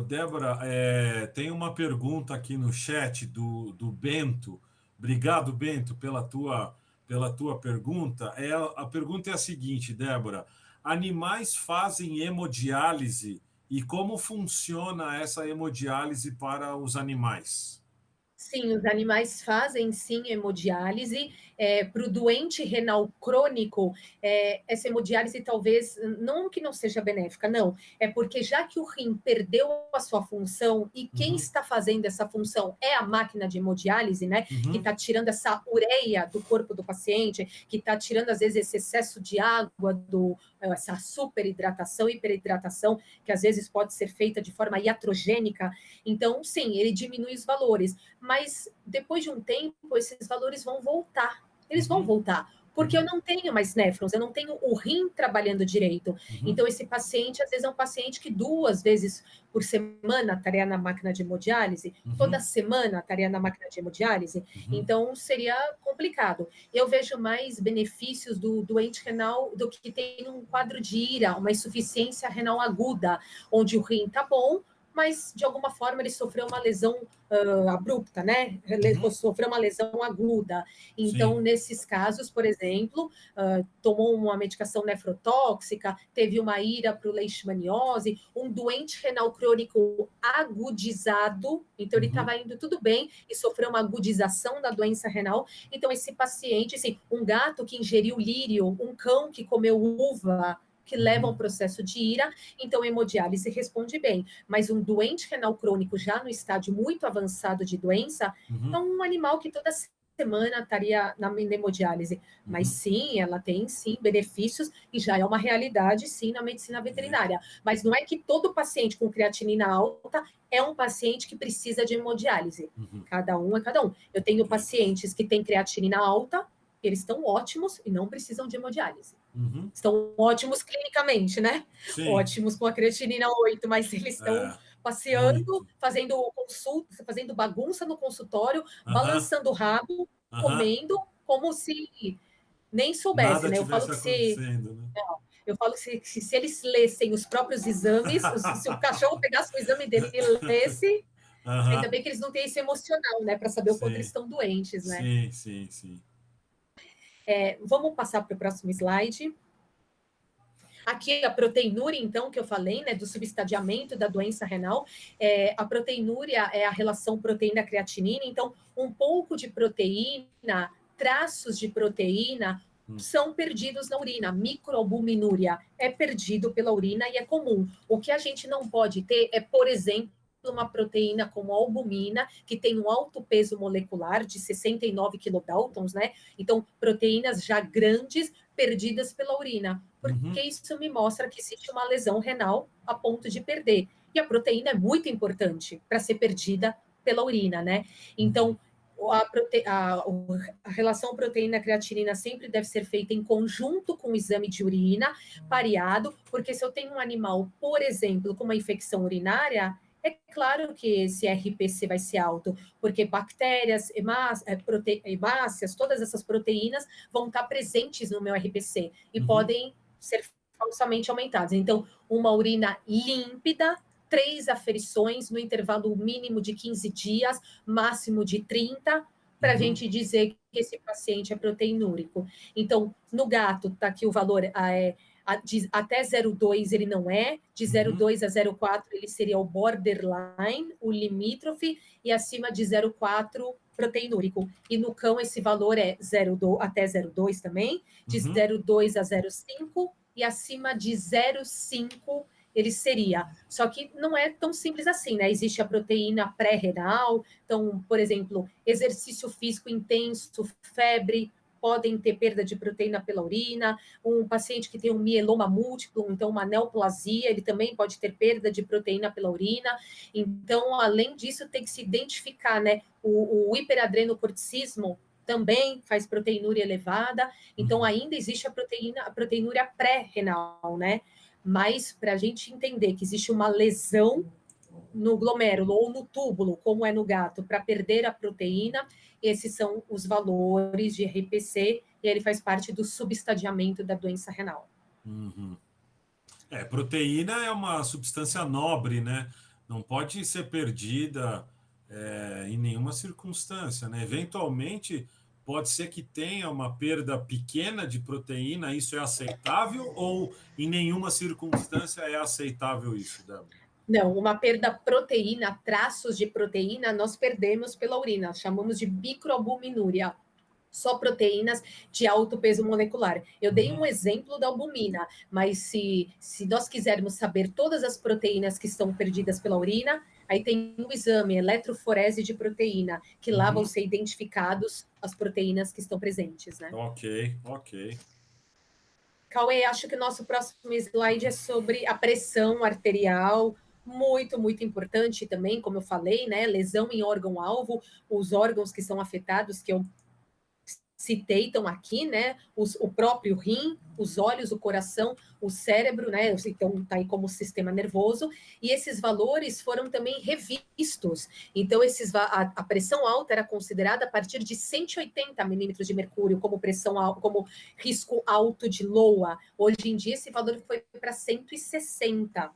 Débora, tem uma pergunta aqui no chat do Bento. Obrigado, Bento, pela tua pergunta. A pergunta é a seguinte, Débora. Animais fazem hemodiálise e como funciona essa hemodiálise para os animais? Sim, os animais fazem sim hemodiálise. Para o doente renal crônico, essa hemodiálise talvez não que não seja benéfica, não. É porque já que o rim perdeu a sua função e quem está fazendo essa função é a máquina de hemodiálise, né? Que está tirando essa ureia do corpo do paciente, que está tirando às vezes esse excesso de água, essa superidratação, hiperidratação, que às vezes pode ser feita de forma iatrogênica. Então, sim, ele diminui os valores. Mas depois de um tempo, esses valores vão voltar. Eles vão voltar, porque eu não tenho mais néfrons, eu não tenho o rim trabalhando direito. Então, esse paciente, às vezes, é um paciente que 2 vezes por semana estaria na máquina de hemodiálise, toda semana estaria na máquina de hemodiálise, então seria complicado. Eu vejo mais benefícios do doente renal do que tem um quadro de IRA, uma insuficiência renal aguda, onde o rim está bom, mas de alguma forma ele sofreu uma lesão abrupta, né? Sofreu uma lesão aguda. Então, Sim. nesses casos, por exemplo, tomou uma medicação nefrotóxica, teve uma ira para o leishmaniose, um doente renal crônico agudizado, então ele estava indo tudo bem e sofreu uma agudização da doença renal. Então, esse paciente, assim, um gato que ingeriu lírio, um cão que comeu uva, que leva a um processo de ira, então a hemodiálise responde bem. Mas um doente renal crônico já no estágio muito avançado de doença, é um animal que toda semana estaria na hemodiálise. Mas sim, ela tem sim benefícios e já é uma realidade sim na medicina veterinária. Mas não é que todo paciente com creatinina alta é um paciente que precisa de hemodiálise. Cada um é cada um. Eu tenho pacientes que têm creatinina alta, eles estão ótimos e não precisam de hemodiálise. Estão ótimos clinicamente, né? Sim. Ótimos com a creatinina 8, mas eles estão passeando, fazendo consulta, fazendo bagunça no consultório, balançando o rabo, comendo, como se nem soubesse, nada né? tivesse acontecendo, né? Eu falo que se eles lessem os próprios exames, se o cachorro pegasse o exame dele e lesse, ainda bem que eles não têm esse emocional, né? Para saber o quanto eles estão doentes, né? Sim. Vamos passar para o próximo slide. Aqui a proteinúria, então, que eu falei, né, do subestadiamento da doença renal, a proteinúria é a relação proteína-creatinina, então, um pouco de proteína, traços de proteína são perdidos na urina. Microalbuminúria é perdido pela urina e é comum. O que a gente não pode ter é, por exemplo, uma proteína como a albumina, que tem um alto peso molecular de 69 kilodaltons, né? Então, proteínas já grandes perdidas pela urina, porque isso me mostra que existe uma lesão renal a ponto de perder. E a proteína é muito importante para ser perdida pela urina, né? Então, a relação proteína-creatinina sempre deve ser feita em conjunto com o exame de urina, pareado, porque se eu tenho um animal, por exemplo, com uma infecção urinária, é claro que esse RPC vai ser alto, porque bactérias, hemácias, todas essas proteínas vão estar presentes no meu RPC e podem ser falsamente aumentadas. Então, uma urina límpida, 3 aferições no intervalo mínimo de 15 dias, máximo de 30, para a gente dizer que esse paciente é proteinúrico. Então, no gato, está aqui o valor até 0,2 ele não é, de 0,2 a 0,4 ele seria o borderline, o limítrofe, e acima de 0,4 proteinúrico. E no cão esse valor é 0,2 até 0,2 também, de 0,2 a 0,5 e acima de 0,5 ele seria. Só que não é tão simples assim, né? Existe a proteína pré-renal, então, por exemplo, exercício físico intenso, febre, podem ter perda de proteína pela urina, um paciente que tem um mieloma múltiplo, então uma neoplasia, ele também pode ter perda de proteína pela urina. Então, além disso, tem que se identificar, né? O hiperadrenocorticismo também faz proteinúria elevada, então ainda existe a proteinúria pré-renal, né? Mas para a gente entender que existe uma lesão no glomérulo ou no túbulo, como é no gato, para perder a proteína, esses são os valores de RPC e ele faz parte do subestadiamento da doença renal. Proteína é uma substância nobre, né? Não pode ser perdida em nenhuma circunstância, né? Eventualmente, pode ser que tenha uma perda pequena de proteína, isso é aceitável ou em nenhuma circunstância é aceitável isso, Débora? Não, uma perda proteína, traços de proteína, nós perdemos pela urina, chamamos de microalbuminúria. Só proteínas de alto peso molecular. Eu dei um exemplo da albumina, mas se nós quisermos saber todas as proteínas que estão perdidas pela urina, aí tem um exame, eletroforese de proteína, que lá vão ser identificados as proteínas que estão presentes, né? Ok. Cauê, acho que o nosso próximo slide é sobre a pressão arterial, muito, muito importante também, como eu falei, né? Lesão em órgão-alvo, os órgãos que são afetados, que eu citei estão aqui, né? O próprio rim, os olhos, o coração, o cérebro, né? Então, está aí como sistema nervoso. E esses valores foram também revistos. Então, a pressão alta era considerada a partir de 180 milímetros de mercúrio como como risco alto de LOA. Hoje em dia, esse valor foi para 160.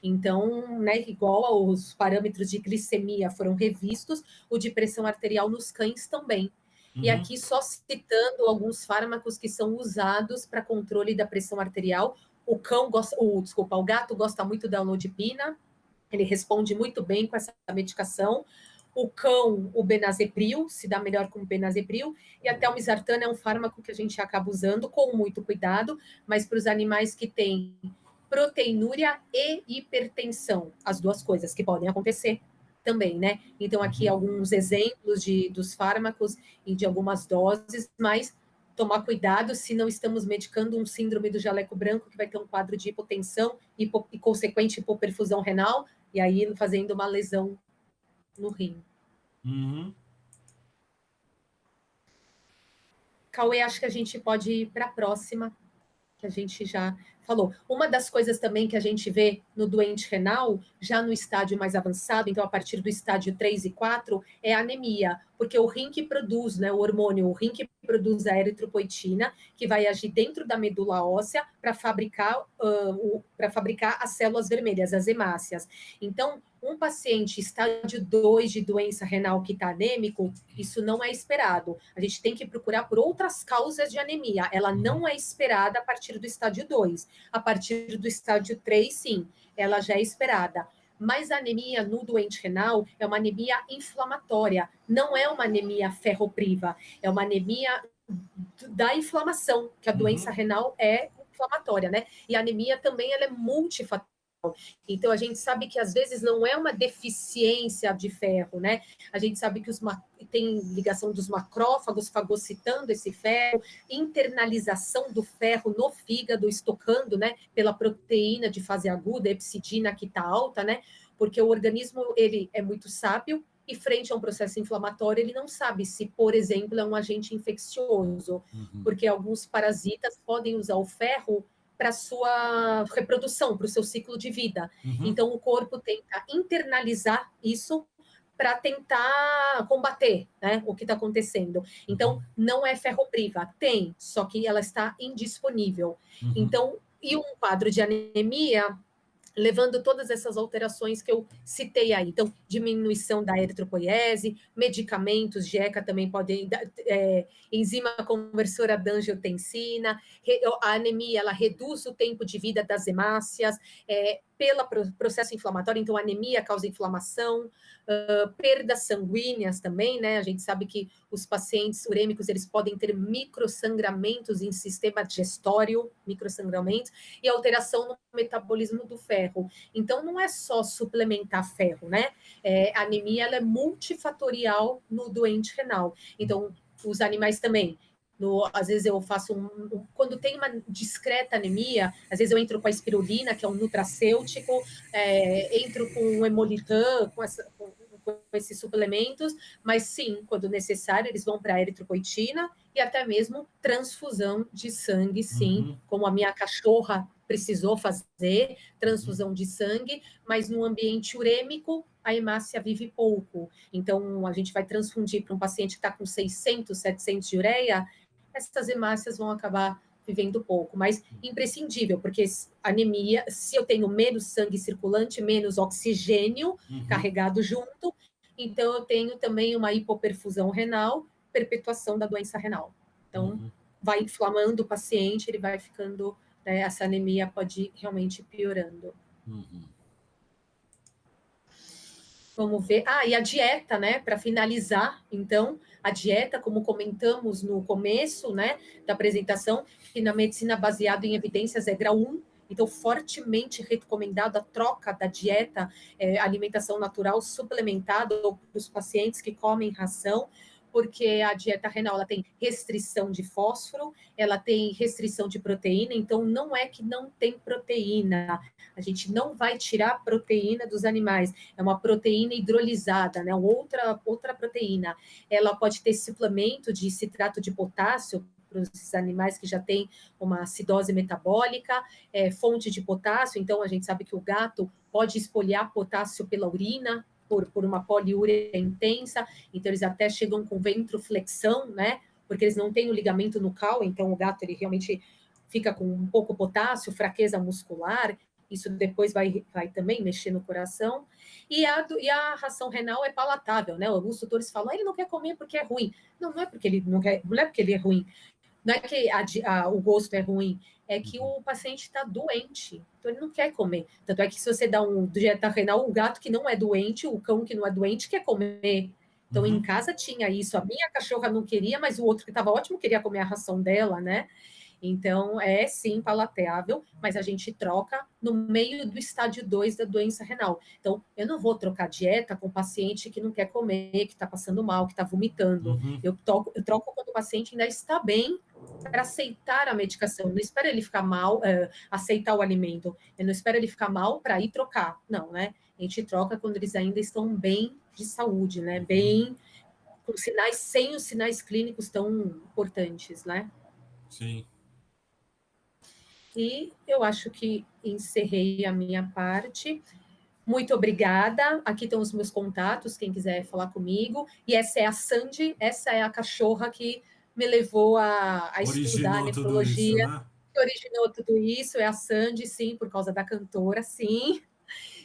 Então, né, igual aos parâmetros de glicemia foram revistos, o de pressão arterial nos cães também. E aqui só citando alguns fármacos que são usados para controle da pressão arterial. O gato gosta muito da amlodipina, ele responde muito bem com essa medicação. O cão, o benazepril, se dá melhor com o benazepril, e até o misartana é um fármaco que a gente acaba usando com muito cuidado, mas para os animais que têm proteinúria e hipertensão, as duas coisas que podem acontecer também, né? Então, aqui alguns exemplos dos fármacos e de algumas doses, mas tomar cuidado se não estamos medicando um síndrome do jaleco branco, que vai ter um quadro de hipotensão e consequente hipoperfusão renal, e aí fazendo uma lesão no rim. Cauê, acho que a gente pode ir para a próxima, que a gente já falou. Uma das coisas também que a gente vê no doente renal, já no estágio mais avançado, então a partir do estágio 3 e 4, é a anemia, porque o rim que produz, né, o hormônio, o rim que produz a eritropoetina, que vai agir dentro da medula óssea para fabricar as células vermelhas, as hemácias. Então, um paciente estágio 2 de doença renal que está anêmico, isso não é esperado. A gente tem que procurar por outras causas de anemia. Ela não é esperada a partir do estágio 2. A partir do estágio 3, sim, ela já é esperada. Mas a anemia no doente renal é uma anemia inflamatória, não é uma anemia ferropriva, é uma anemia da inflamação, que a doença renal é inflamatória, né? E a anemia também ela é multifatorial. Então, a gente sabe que às vezes não é uma deficiência de ferro, né? A gente sabe que tem ligação dos macrófagos fagocitando esse ferro, internalização do ferro no fígado, estocando, né? Pela proteína de fase aguda, epsidina, que está alta, né? Porque o organismo, ele é muito sábio, e frente a um processo inflamatório, ele não sabe se, por exemplo, é um agente infeccioso, porque alguns parasitas podem usar o ferro para sua reprodução, para o seu ciclo de vida. Então, o corpo tenta internalizar isso para tentar combater, né, o que está acontecendo. Então, não é ferropriva, tem, só que ela está indisponível. Então, e um quadro de anemia levando todas essas alterações que eu citei aí. Então, diminuição da eritropoiese, medicamentos, GECA também podem, enzima conversora da angiotensina, a anemia, ela reduz o tempo de vida das hemácias, pelo processo inflamatório, então a anemia causa inflamação, perdas sanguíneas também, né? A gente sabe que os pacientes urêmicos, eles podem ter microsangramentos em sistema digestório, microsangramentos, e alteração no metabolismo do ferro. Então, não é só suplementar ferro, né? A anemia, ela é multifatorial no doente renal. Então, os animais também. Às vezes eu faço quando tem uma discreta anemia, às vezes eu entro com a espirulina, que é um nutracêutico, entro com o Hemolitan, com esses suplementos, mas sim, quando necessário, eles vão para a eritropoetina e até mesmo transfusão de sangue, sim, como a minha cachorra precisou fazer, transfusão de sangue, mas no ambiente urêmico, a hemácia vive pouco. Então, a gente vai transfundir para um paciente que está com 600, 700 de ureia, essas hemácias vão acabar vivendo pouco, mas imprescindível, porque anemia, se eu tenho menos sangue circulante, menos oxigênio carregado junto, então eu tenho também uma hipoperfusão renal, perpetuação da doença renal. Então, vai inflamando o paciente, ele vai ficando, né, essa anemia pode ir realmente piorando. Vamos ver. E a dieta, né? Para finalizar, então, a dieta, como comentamos no começo, né, da apresentação, que na medicina baseada em evidências é grau 1, então, fortemente recomendado a troca da dieta, alimentação natural suplementada para os pacientes que comem ração, porque a dieta renal ela tem restrição de fósforo, ela tem restrição de proteína, então não é que não tem proteína. A gente não vai tirar a proteína dos animais, é uma proteína hidrolisada, né? Outra proteína. Ela pode ter suplemento de citrato de potássio para os animais que já têm uma acidose metabólica, fonte de potássio, então a gente sabe que o gato pode espolhar potássio pela urina, por uma poliúria intensa, então eles até chegam com ventroflexão, né? Porque eles não têm o ligamento nucal, então o gato ele realmente fica com um pouco potássio, fraqueza muscular, isso depois vai também mexer no coração. E a ração renal é palatável, né? Alguns tutores falam, ele não quer comer porque é ruim. Não, não é porque ele não quer, não é porque ele é ruim. Não é que o gosto é ruim, é que o paciente está doente, então ele não quer comer. Tanto é que se você dá dieta renal, o gato que não é doente, o cão que não é doente, quer comer. Então, em casa tinha isso. A minha cachorra não queria, mas o outro que estava ótimo queria comer a ração dela, né? Então, é sim palatável, mas a gente troca no meio do estágio 2 da doença renal. Então, eu não vou trocar dieta com paciente que não quer comer, que está passando mal, que está vomitando. Eu troco quando o paciente ainda está bem para aceitar a medicação. Eu não espero ele ficar mal, aceitar o alimento. Eu não espero ele ficar mal para ir trocar. Não, né? A gente troca quando eles ainda estão bem de saúde, né? Bem, com sinais, sem os sinais clínicos tão importantes, né? Sim. E eu acho que encerrei a minha parte. Muito obrigada. Aqui estão os meus contatos, quem quiser falar comigo. E essa é a Sandy, essa é a cachorra que me levou a estudar nefrologia. Tudo isso, né? Que originou tudo isso, é a Sandy, sim, por causa da cantora, sim.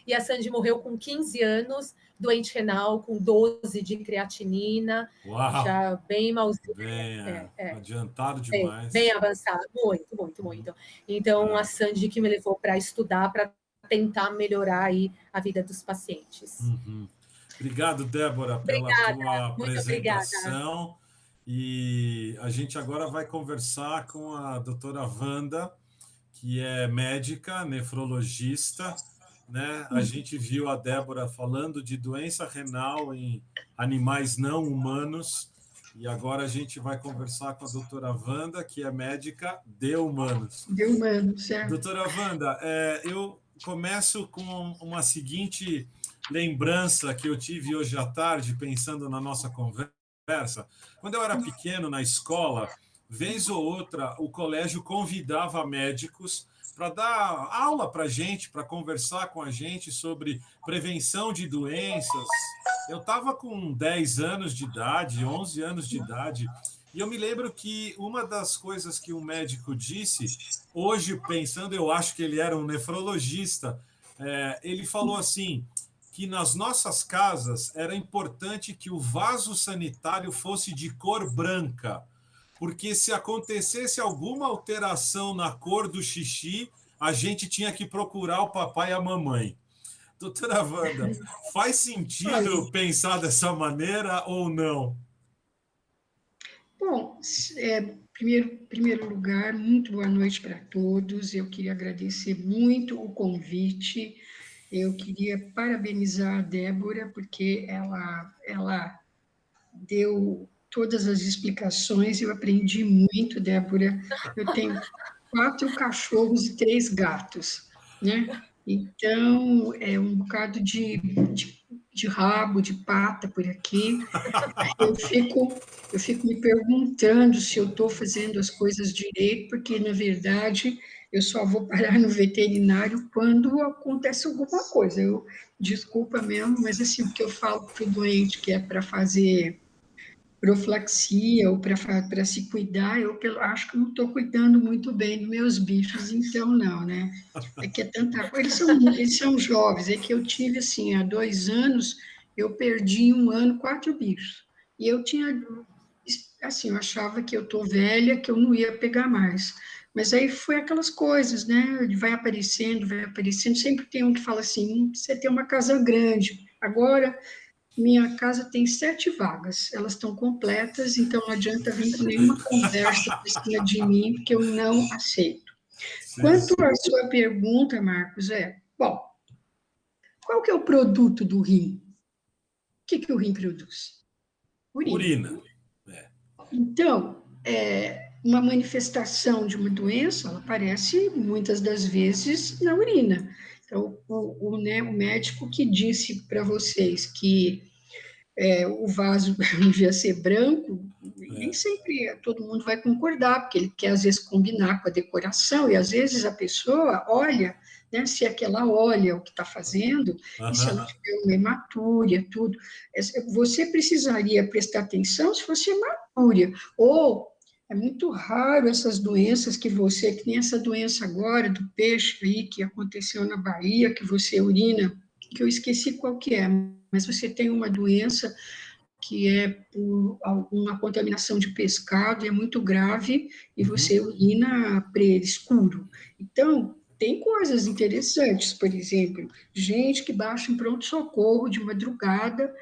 E a Sandy morreu com 15 anos, doente renal, com 12 de creatinina, já bem malzinha. Bem adiantado Bem demais. avançado, muito, muito, muito. Então, a Sandy que me levou para estudar, para tentar melhorar aí a vida dos pacientes. Obrigado, Débora, pela Obrigada, tua muito obrigada. apresentação. E a gente agora vai conversar com a doutora Wanda, que é médica, nefrologista, né? A gente viu a Débora falando de doença renal em animais não humanos, e agora a gente vai conversar com a doutora Wanda, que é médica de humanos. De humanos, certo. Doutora Wanda, eu começo com uma seguinte lembrança que eu tive hoje à tarde, pensando na nossa conversa. Quando eu era pequeno na escola, vez ou outra, o colégio convidava médicos para dar aula para a gente, para conversar com a gente sobre prevenção de doenças. Eu estava com 10 anos de idade, 11 anos de idade, e eu me lembro que uma das coisas que um médico disse, hoje pensando, eu acho que ele era um nefrologista, ele falou assim, que nas nossas casas era importante que o vaso sanitário fosse de cor branca, porque se acontecesse alguma alteração na cor do xixi, a gente tinha que procurar o papai e a mamãe. Doutora Wanda, faz sentido pensar dessa maneira ou não? Bom, primeiro lugar, muito boa noite para todos. Eu queria agradecer muito o convite. Eu queria parabenizar a Débora, porque ela deu todas as explicações. Eu aprendi muito, Débora. Eu tenho 4 cachorros e 3 gatos, né? Então, é um bocado de rabo, de pata por aqui. Eu fico me perguntando se eu estou fazendo as coisas direito, porque, na verdade, eu só vou parar no veterinário quando acontece alguma coisa. Desculpa mesmo, mas assim, o que eu falo para o doente que é para fazer profilaxia ou para se cuidar, eu acho que não estou cuidando muito bem dos meus bichos, então não, né? É que é tanta coisa, eles são jovens, é que eu tive, assim, há 2 anos, eu perdi em 1 ano 4 bichos, e eu tinha, assim, eu achava que eu estou velha, que eu não ia pegar mais, mas aí foi aquelas coisas, né? Vai aparecendo, sempre tem um que fala assim, você tem uma casa grande, agora minha casa tem 7 vagas, elas estão completas, então não adianta vir com nenhuma conversa por cima de mim, porque eu não aceito. Sim. Quanto à sua pergunta, Marcos, bom, qual que é o produto do rim? O que o rim produz? Urina. Então, uma manifestação de uma doença, ela aparece muitas das vezes na urina. Então, o médico que disse para vocês que o vaso devia ser branco, nem sempre todo mundo vai concordar, porque ele quer, às vezes, combinar com a decoração, e, às vezes, a pessoa olha, né, se é que ela olha o que está fazendo, e se ela tiver uma hematúria, tudo. Você precisaria prestar atenção se fosse hematúria, ou É muito raro essas doenças que tem essa doença agora do peixe aí, que aconteceu na Bahia, que você urina, que eu esqueci qual que é, mas você tem uma doença que é por alguma contaminação de pescado, é muito grave, e você urina escuro. Então, tem coisas interessantes, por exemplo, gente que baixa em pronto-socorro de madrugada,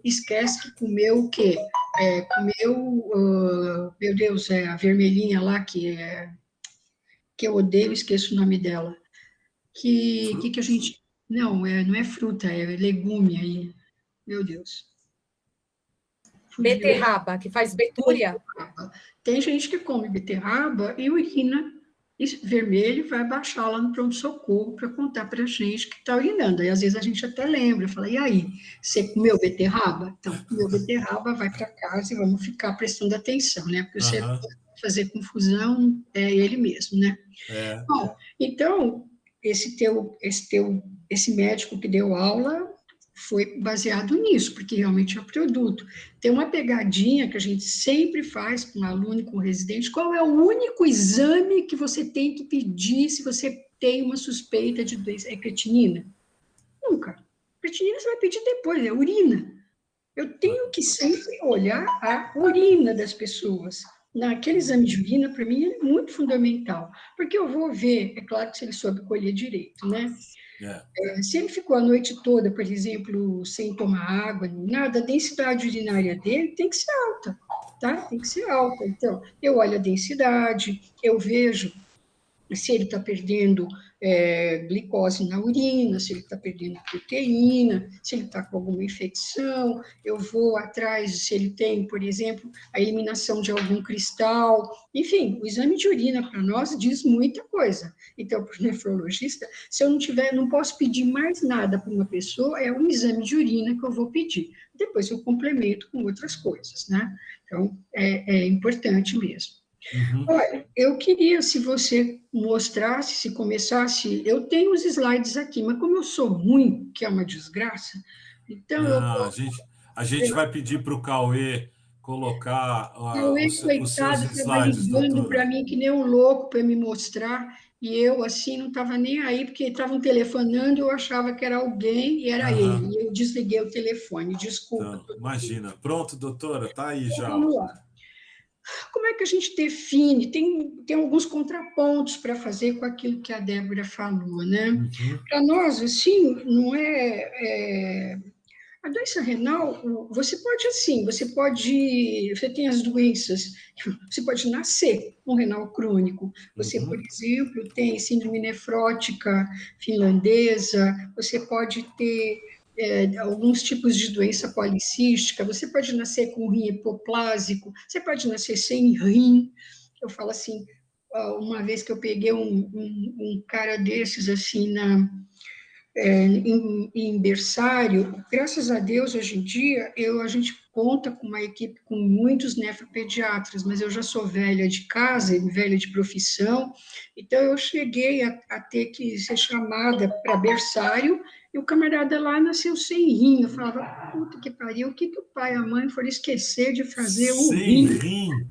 esquece que comeu o quê? Meu Deus, a vermelhinha lá, que eu odeio, esqueço o nome dela. Que a gente... Não, não é fruta, é legume aí. Meu Deus. Fugiu. Beterraba, que faz betúria. Tem gente que come beterraba e urina vermelho, vai baixar lá no pronto-socorro para contar para a gente que está urinando. Aí, às vezes, a gente até lembra, fala, e aí, você comeu beterraba? Então, comeu beterraba, vai para casa e vamos ficar prestando atenção, né? Porque você fazer confusão é ele mesmo, né? Bom, então, esse médico que deu aula foi baseado nisso, porque realmente é o produto. Tem uma pegadinha que a gente sempre faz com aluno e com residente: qual é o único exame que você tem que pedir se você tem uma suspeita de doença? É creatinina? Nunca. Creatinina você vai pedir depois, é urina. Eu tenho que sempre olhar a urina das pessoas. Naquele exame de urina, para mim, é muito fundamental, porque eu vou ver, é claro que se ele soube colher direito, né? Se ele ficou a noite toda, por exemplo, sem tomar água, nada, a densidade urinária dele tem que ser alta, tá? Tem que ser alta. Então, eu olho a densidade, eu vejo se ele está perdendo glicose na urina, se ele está perdendo proteína, se ele está com alguma infecção, eu vou atrás se ele tem, por exemplo, a eliminação de algum cristal. Enfim, o exame de urina para nós diz muita coisa. Então, para o nefrologista, se eu não posso pedir mais nada para uma pessoa, é um exame de urina que eu vou pedir. Depois eu complemento com outras coisas, né? Então, é importante mesmo. Olha, eu queria, se você mostrasse, se começasse, eu tenho os slides aqui, mas como eu sou ruim, que é uma desgraça, então eu Não, posso... a gente vai pedir para o Cauê colocar os seus Coitado, estava slides, ligando para doutora. mim que nem um louco para me mostrar, e eu, assim, não estava nem aí, porque estavam telefonando, eu achava que era alguém, e era ele, e eu desliguei o telefone, desculpa. Então, imagina. Pronto, doutora, tá aí Então, já. vamos lá. Como é que a gente define? Tem alguns contrapontos para fazer com aquilo que a Débora falou, né? Para nós, assim, não a doença renal, você tem as doenças, você pode nascer com renal crônico, você, por exemplo, tem síndrome nefrótica finlandesa, você pode ter alguns tipos de doença policística, você pode nascer com rim hipoplásico, você pode nascer sem rim. Eu falo assim, uma vez que eu peguei um cara desses, assim, em berçário, graças a Deus, hoje em dia, a gente conta com uma equipe com muitos nefropediatras, mas eu já sou velha de casa, velha de profissão, então eu cheguei a ter que ser chamada para berçário, e o camarada lá nasceu sem rim. Eu falava, puta que pariu, o que o pai e a mãe foram esquecer de fazer o Sem rim? rim. E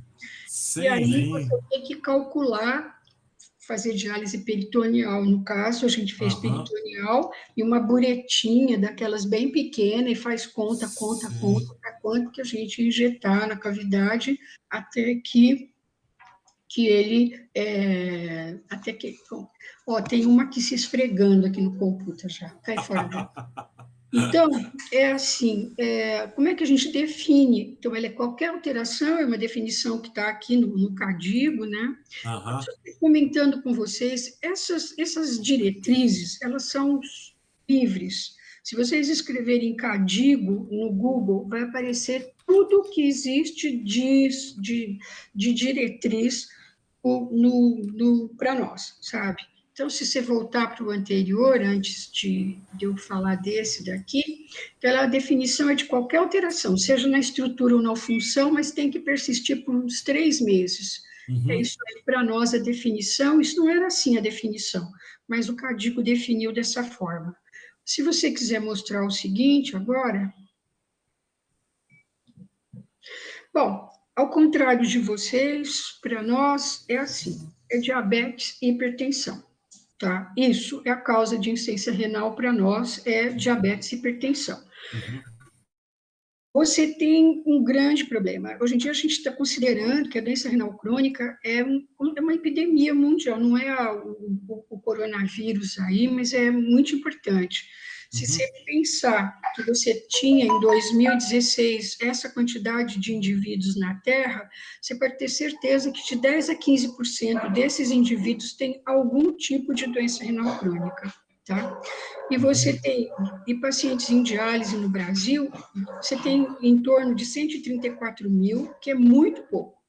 Sem aí você rim. tem que calcular, fazer diálise peritoneal. No caso, a gente fez Aham. peritoneal e uma buretinha daquelas bem pequena e faz conta Sim. para quanto que a gente injetar na cavidade até que ele até que tem uma aqui se esfregando aqui no computador já, cai fora dela. Então, é assim, como é que a gente define? Então, qualquer alteração é uma definição que está aqui no CADIGO, né? Aham. Comentando com vocês, essas diretrizes, elas são livres. Se vocês escreverem CADIGO no Google, vai aparecer tudo que existe de diretriz para nós, sabe? Então, se você voltar para o anterior, antes de eu falar desse daqui, então a definição é de qualquer alteração, seja na estrutura ou na função, mas tem que persistir por uns 3 meses. É isso aí, para nós, a definição. Isso não era assim a definição, mas o CADIGO definiu dessa forma. Se você quiser mostrar o seguinte agora... Bom, Ao contrário de vocês, para nós é assim, é diabetes e hipertensão, tá? Isso é a causa de insuficiência renal para nós, é diabetes e hipertensão. Uhum. Você tem um grande problema. Hoje em dia a gente está considerando que a doença renal crônica é uma epidemia mundial, não é o coronavírus aí, mas é muito importante. Se você pensar que você tinha em 2016 essa quantidade de indivíduos na Terra, você pode ter certeza que de 10 a 15% desses indivíduos têm algum tipo de doença renal crônica, tá? E você tem, e pacientes em diálise no Brasil, você tem em torno de 134 mil, que é muito pouco.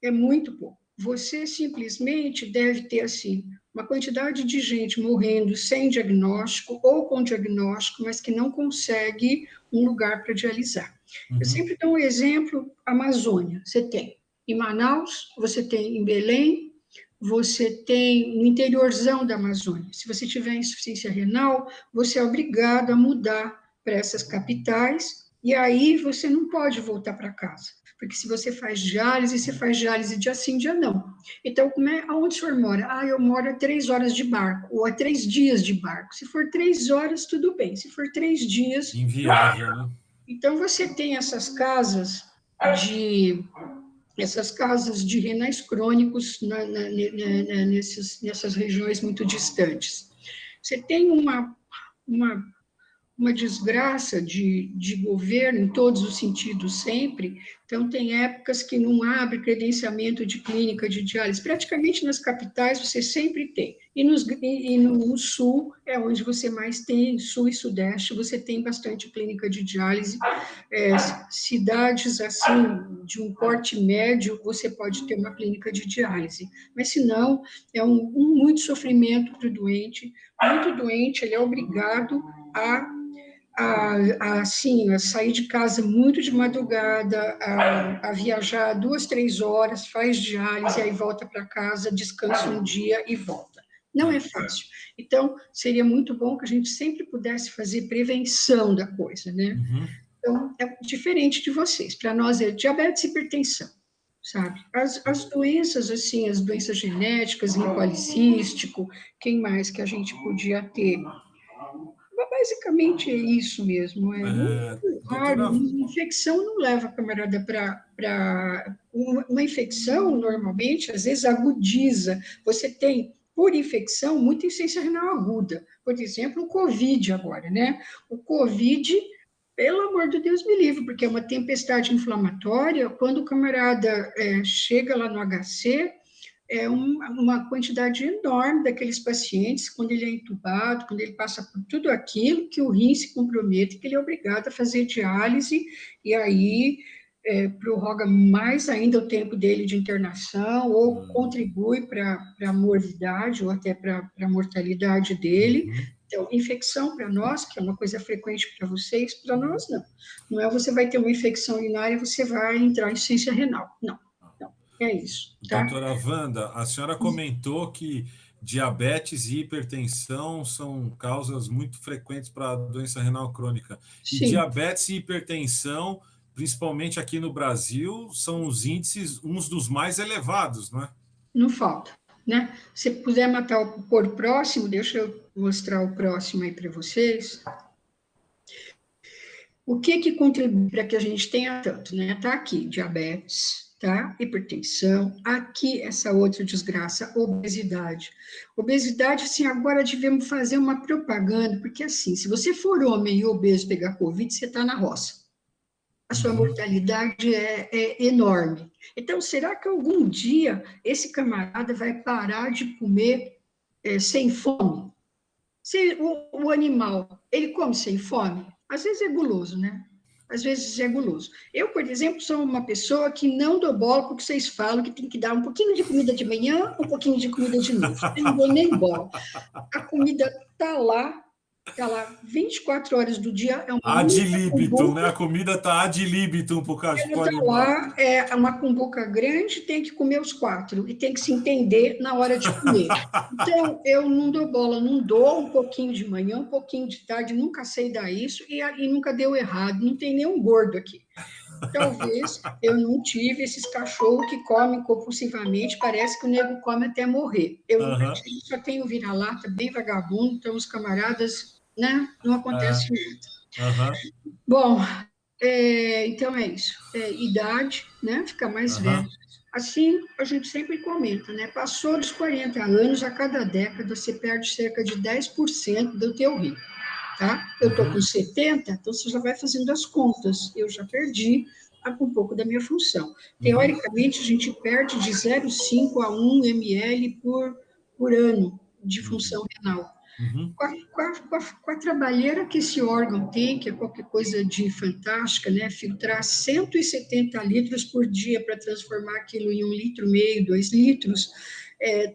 É muito pouco. Você simplesmente deve ter, assim, uma quantidade de gente morrendo sem diagnóstico ou com diagnóstico, mas que não consegue um lugar para dialisar. Eu sempre dou um exemplo, Amazônia. Você tem em Manaus, você tem em Belém, você tem no interiorzão da Amazônia. Se você tiver insuficiência renal, você é obrigado a mudar para essas capitais, e aí você não pode voltar para casa. Porque se você faz diálise, você faz diálise dia sim, dia não. Então, aonde o senhor mora? Ah, eu moro a 3 horas de barco, ou a 3 dias de barco. Se for 3 horas, tudo bem. Se for 3 dias... Inviável, né? Então, você tem essas casas de renais crônicos nessas regiões muito distantes. Você tem uma desgraça de governo em todos os sentidos sempre, então tem épocas que não abre credenciamento de clínica de diálise, praticamente nas capitais você sempre tem, e no sul é onde você mais tem, sul e sudeste, você tem bastante clínica de diálise, cidades assim, de um porte médio, você pode ter uma clínica de diálise, mas se não, é muito sofrimento para o doente, muito doente, ele é obrigado a sair de casa muito de madrugada, a viajar 2, 3 horas, faz diálise, aí volta para casa, descansa um dia e volta. Não é fácil. Então, seria muito bom que a gente sempre pudesse fazer prevenção da coisa, né? Então, é diferente de vocês. Para nós é diabetes e hipertensão, sabe? As doenças, assim, as doenças genéticas, policístico, quem mais que a gente podia ter? Basicamente é isso mesmo, é muito raro. Doutora, Uma infecção não leva a camarada para... Uma infecção, normalmente, às vezes agudiza. Você tem, por infecção, muita insuficiência renal aguda. Por exemplo, o Covid agora, né? O Covid, pelo amor de Deus me livre, porque é uma tempestade inflamatória. Quando o camarada chega lá no HC, é uma quantidade enorme daqueles pacientes, quando ele é entubado, quando ele passa por tudo aquilo, que o rim se compromete, que ele é obrigado a fazer diálise, e aí prorroga mais ainda o tempo dele de internação, ou contribui para a morbidade, ou até para a mortalidade dele. Então, infecção para nós, que é uma coisa frequente para vocês, para nós não. Não é você vai ter uma infecção urinária e você vai entrar em insuficiência renal. Não. É isso, tá? Doutora Wanda, a senhora comentou que diabetes e hipertensão são causas muito frequentes para a doença renal crônica. E Sim. diabetes e hipertensão, principalmente aqui no Brasil, são os índices uns dos mais elevados, não é? Não falta, né? Se puder pôr o próximo, deixa eu mostrar o próximo aí para vocês. O que contribui para que a gente tenha tanto, né? Tá aqui, diabetes, tá? Hipertensão, aqui essa outra desgraça, obesidade. Obesidade, assim, agora devemos fazer uma propaganda, porque assim, se você for homem e obeso pegar Covid, você está na roça. A sua mortalidade é enorme. Então, será que algum dia esse camarada vai parar de comer sem fome? Se o animal, ele come sem fome? Às vezes é guloso, né? Às vezes é guloso. Eu, por exemplo, sou uma pessoa que não dou bola porque vocês falam que tem que dar um pouquinho de comida de manhã, um pouquinho de comida de noite. Eu não dou nem bola. A comida está lá 24 horas do dia. É uma ad libitum, né? A comida está ad libitum por causa do animal. Lá é uma cumbuca grande, tem que comer os 4 e tem que se entender na hora de comer. Então, eu não dou bola, não dou um pouquinho de manhã, um pouquinho de tarde, nunca sei dar isso e nunca deu errado, não tem nenhum gordo aqui. Talvez eu não tive esses cachorros que comem compulsivamente, parece que o nego come até morrer. Eu nunca Aham, tive, só tenho vira-lata, bem vagabundo, então os camaradas, né, não acontece nada. aham, Bom, então é isso. Idade, né, fica mais velho. aham. Assim, a gente sempre comenta, né? Passou dos 40 anos, a cada década você perde cerca de 10% do teu rim, tá? Eu estou com Uhum, 70, então você já vai fazendo as contas. Eu já perdi um pouco da minha função. uhum, Teoricamente, a gente perde de 0,5 a 1 ml por ano de uhum, função renal. uhum. Com a trabalheira que esse órgão tem, que é qualquer coisa de fantástica, né? Filtrar 170 litros por dia para transformar aquilo em 1,5 litro, 2 litros,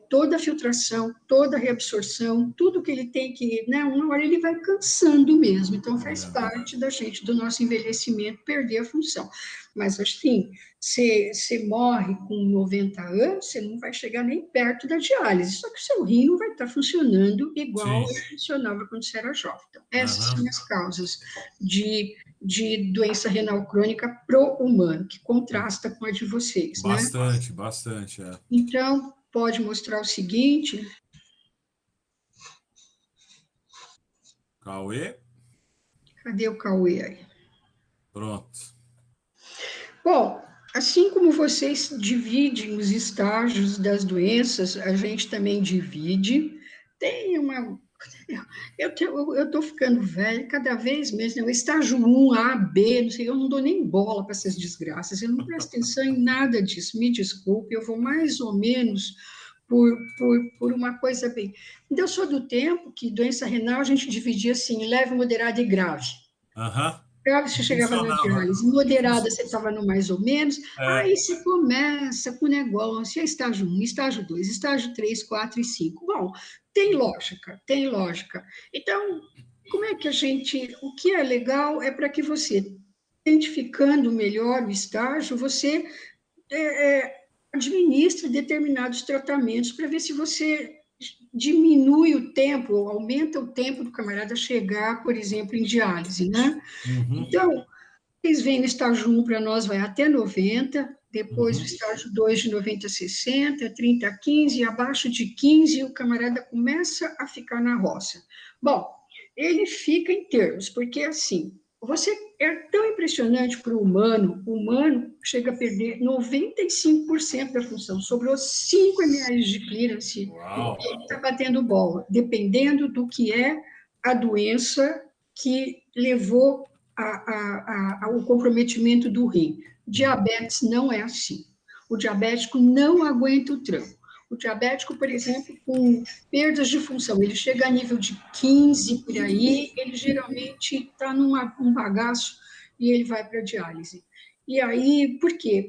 toda a filtração, toda a reabsorção, tudo que ele tem que, né? Uma hora ele vai cansando mesmo, então faz É. parte da gente, do nosso envelhecimento, perder a função. Mas, assim, você morre com 90 anos, você não vai chegar nem perto da diálise, só que o seu rim não vai estar funcionando igual Sim. ele funcionava quando você era jovem. Então, essas Aham. são as causas de doença renal crônica pro humano, que contrasta com a de vocês, né? Bastante, bastante, é. Então, pode mostrar o seguinte, Cauê, cadê o Cauê aí? pronto. Bom, assim como vocês dividem os estágios das doenças, a gente também divide. Tem uma. Eu estou ficando velho cada vez menos, né? O estágio 1, A, B, não sei, eu não dou nem bola para essas desgraças, eu não presto atenção em nada disso, me desculpe, eu vou mais ou menos por uma coisa bem. Eu sou do tempo que doença renal a gente dividia assim, leve, moderada e grave. Aham. Grave E você chegava na funcionava. diálise, E moderada func- você estava no mais ou menos, É. aí você começa com o negócio, é estágio 1, estágio 2, estágio 3, 4 e 5. Bom, tem lógica, tem lógica. Então, como é que a gente, o que é legal é para que você, identificando melhor o estágio, você administre determinados tratamentos para ver se você diminui o tempo, aumenta o tempo do camarada chegar, por exemplo, em diálise, né? Uhum, Então, eles vêm no estágio 1 para nós, vai até 90, depois o uhum. estágio 2 de 90 a 60, 30 a 15, e abaixo de 15 o camarada começa a ficar na roça. Bom, ele fica em termos, porque assim, você é tão impressionante para o humano chega a perder 95% da função, sobrou 5 ml de clearance, Uau. ele está batendo bola, dependendo do que é a doença que levou ao comprometimento do rim. Diabetes não é assim. O diabético não aguenta o tranco. O diabético, por exemplo, com perdas de função, ele chega a nível de 15 por aí, ele geralmente está num bagaço e ele vai para a diálise. E aí, por quê?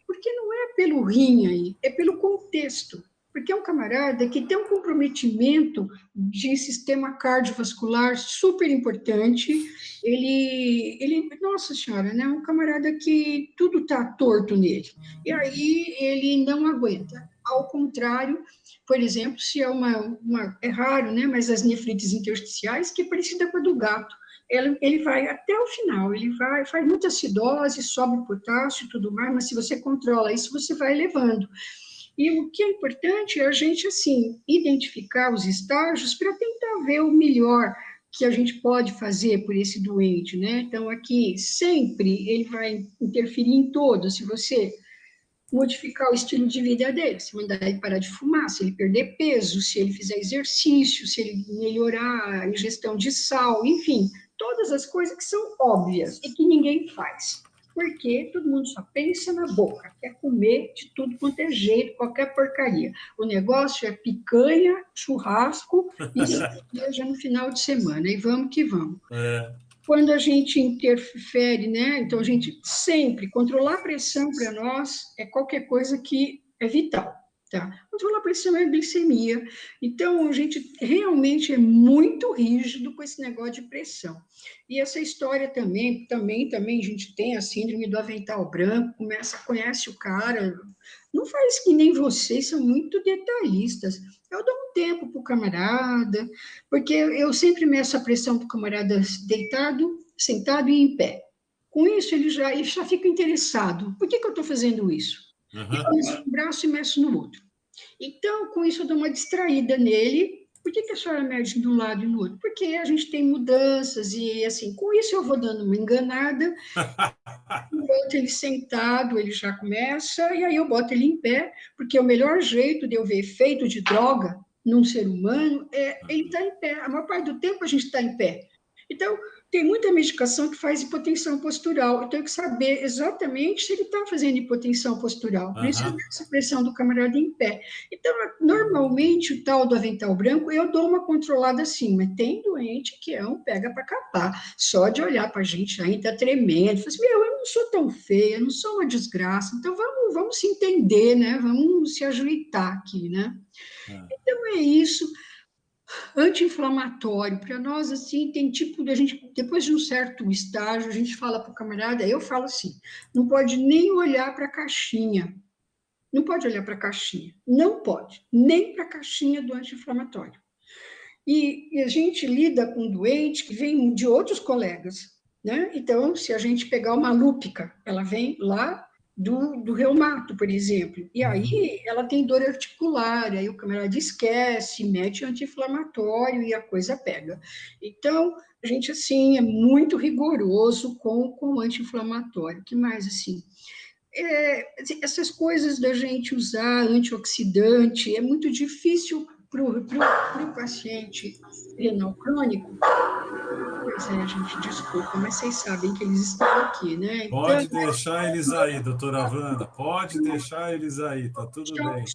Porque não é pelo rim aí, é pelo contexto. Porque é um camarada que tem um comprometimento de sistema cardiovascular super importante, nossa senhora, né? Um camarada que tudo está torto nele. E aí ele não aguenta. Ao contrário, por exemplo, se é é raro, né? Mas as nefrites intersticiais, que é parecida com a do gato. Ele vai até o final, ele vai, faz muita acidose, sobe potássio e tudo mais, mas se você controla isso, você vai elevando. E o que é importante é a gente, assim, identificar os estágios para tentar ver o melhor que a gente pode fazer por esse doente, né? Então, aqui, sempre ele vai interferir em todo. Se você modificar o estilo de vida dele, se mandar ele parar de fumar, se ele perder peso, se ele fizer exercício, se ele melhorar a ingestão de sal, enfim, todas as coisas que são óbvias e que ninguém faz. Porque todo mundo só pensa na boca, quer comer de tudo quanto é jeito, qualquer porcaria. O negócio é picanha, churrasco e cerveja no final de semana. E vamos que vamos. É. Quando a gente interfere, né? Então, a gente sempre, controlar a pressão para nós é qualquer coisa que é vital, tá? Controlar a pressão é a glicemia. Então, a gente realmente é muito rígido com esse negócio de pressão. E essa história também, a gente tem a síndrome do avental branco, conhece o cara, não faz que nem vocês, são muito detalhistas. Eu dou um tempo para o camarada, porque eu sempre meço a pressão do camarada deitado, sentado e em pé. Com isso, ele já fica interessado. Por que eu estou fazendo isso? E Aham. começo um braço e meço no outro. Então, com isso, eu dou uma distraída nele. Por que a senhora mede de um lado e no outro? Porque a gente tem mudanças e, assim, com isso eu vou dando uma enganada, boto ele sentado, ele já começa, e aí eu boto ele em pé, porque o melhor jeito de eu ver efeito de droga num ser humano é ele estar em pé. A maior parte do tempo a gente está em pé. Então, tem muita medicação que faz hipotensão postural. Eu tenho que saber exatamente se ele está fazendo hipotensão postural. Por isso, essa pressão do camarada em pé. Então, normalmente, o tal do avental branco, eu dou uma controlada assim, mas tem doente que é um pega para capar. Só de olhar para a gente ainda está tremendo. Fala assim, eu não sou tão feia, eu não sou uma desgraça. Então, vamos se entender, né? Vamos se ajeitar aqui, né? Então, é isso. Anti-inflamatório, para nós, assim, tem tipo de a gente, depois de um certo estágio, a gente fala para o camarada, eu falo assim, não pode nem olhar para a caixinha, não pode olhar para a caixinha, não pode, nem para a caixinha do anti-inflamatório. E a gente lida com doente que vem de outros colegas, né? Então, se a gente pegar uma lúpica, ela vem lá do reumato, por exemplo, e aí ela tem dor articular, aí o camarada esquece, mete anti-inflamatório e a coisa pega. Então, a gente, assim, é muito rigoroso com o anti-inflamatório. O que mais, assim? Essas coisas da gente usar antioxidante, é muito difícil para o paciente renal crônico. Pois é, gente, desculpa, mas vocês sabem que eles estão aqui, né? Então, Pode deixar eles aí, doutora Wanda, pode deixar eles aí, tá tudo bem.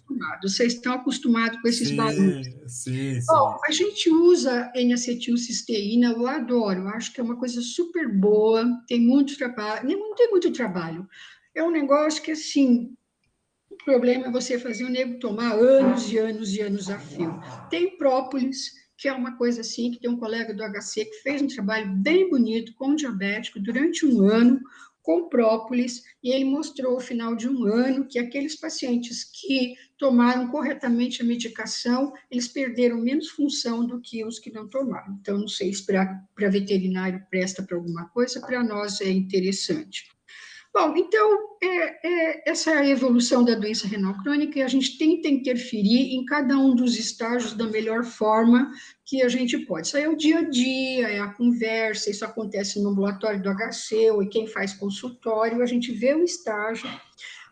vocês estão acostumados com esses barulhos. Sim, sim, Bom, sim. a gente usa N-acetilcisteína, eu adoro, eu acho que é uma coisa super boa, tem muito trabalho, não tem muito trabalho, é um negócio que, assim, o problema é você fazer o nego tomar anos e anos e anos a fio. Tem própolis, que é uma coisa assim, que tem um colega do HC que fez um trabalho bem bonito com um diabético durante um ano, com própolis, e ele mostrou ao final de um ano que aqueles pacientes que tomaram corretamente a medicação, eles perderam menos função do que os que não tomaram. Então, não sei se para veterinário presta para alguma coisa, para nós é interessante. Bom, então, essa é a evolução da doença renal crônica e a gente tenta interferir em cada um dos estágios da melhor forma que a gente pode. Isso aí é o dia a dia, é a conversa, isso acontece no ambulatório do HC, ou quem faz consultório, a gente vê o estágio.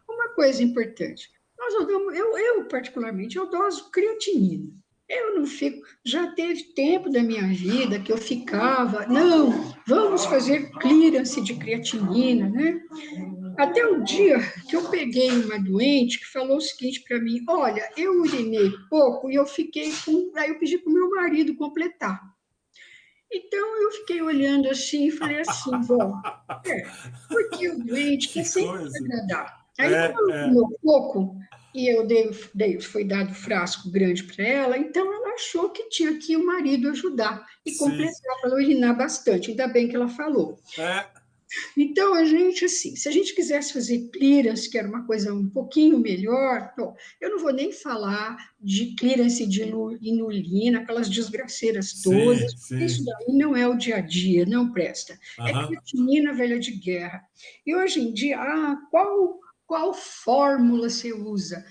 Uma coisa importante, eu particularmente, eu doso creatinina. Eu não fico, já teve tempo da minha vida que eu ficava, não, vamos fazer clearance de creatinina, né? Até o dia que eu peguei uma doente que falou o seguinte para mim: olha, eu urinei pouco e eu fiquei com. Aí eu pedi para o meu marido completar. Então eu fiquei olhando assim e falei assim: bom, porque o doente Que quer sempre coisa. agradar. Aí, como ela É. comeu pouco e foi dado frasco grande para ela, então ela achou que tinha que o marido ajudar e Sim. completar para ela urinar bastante. Ainda bem que ela falou. Então, a gente, assim, se a gente quisesse fazer clearance, que era uma coisa um pouquinho melhor, bom, eu não vou nem falar de clearance de inulina, aquelas desgraceiras todas, Sim, porque isso sim. daí não é o dia a dia, não presta. É creatinina velha de guerra. E hoje em dia, qual fórmula você usa?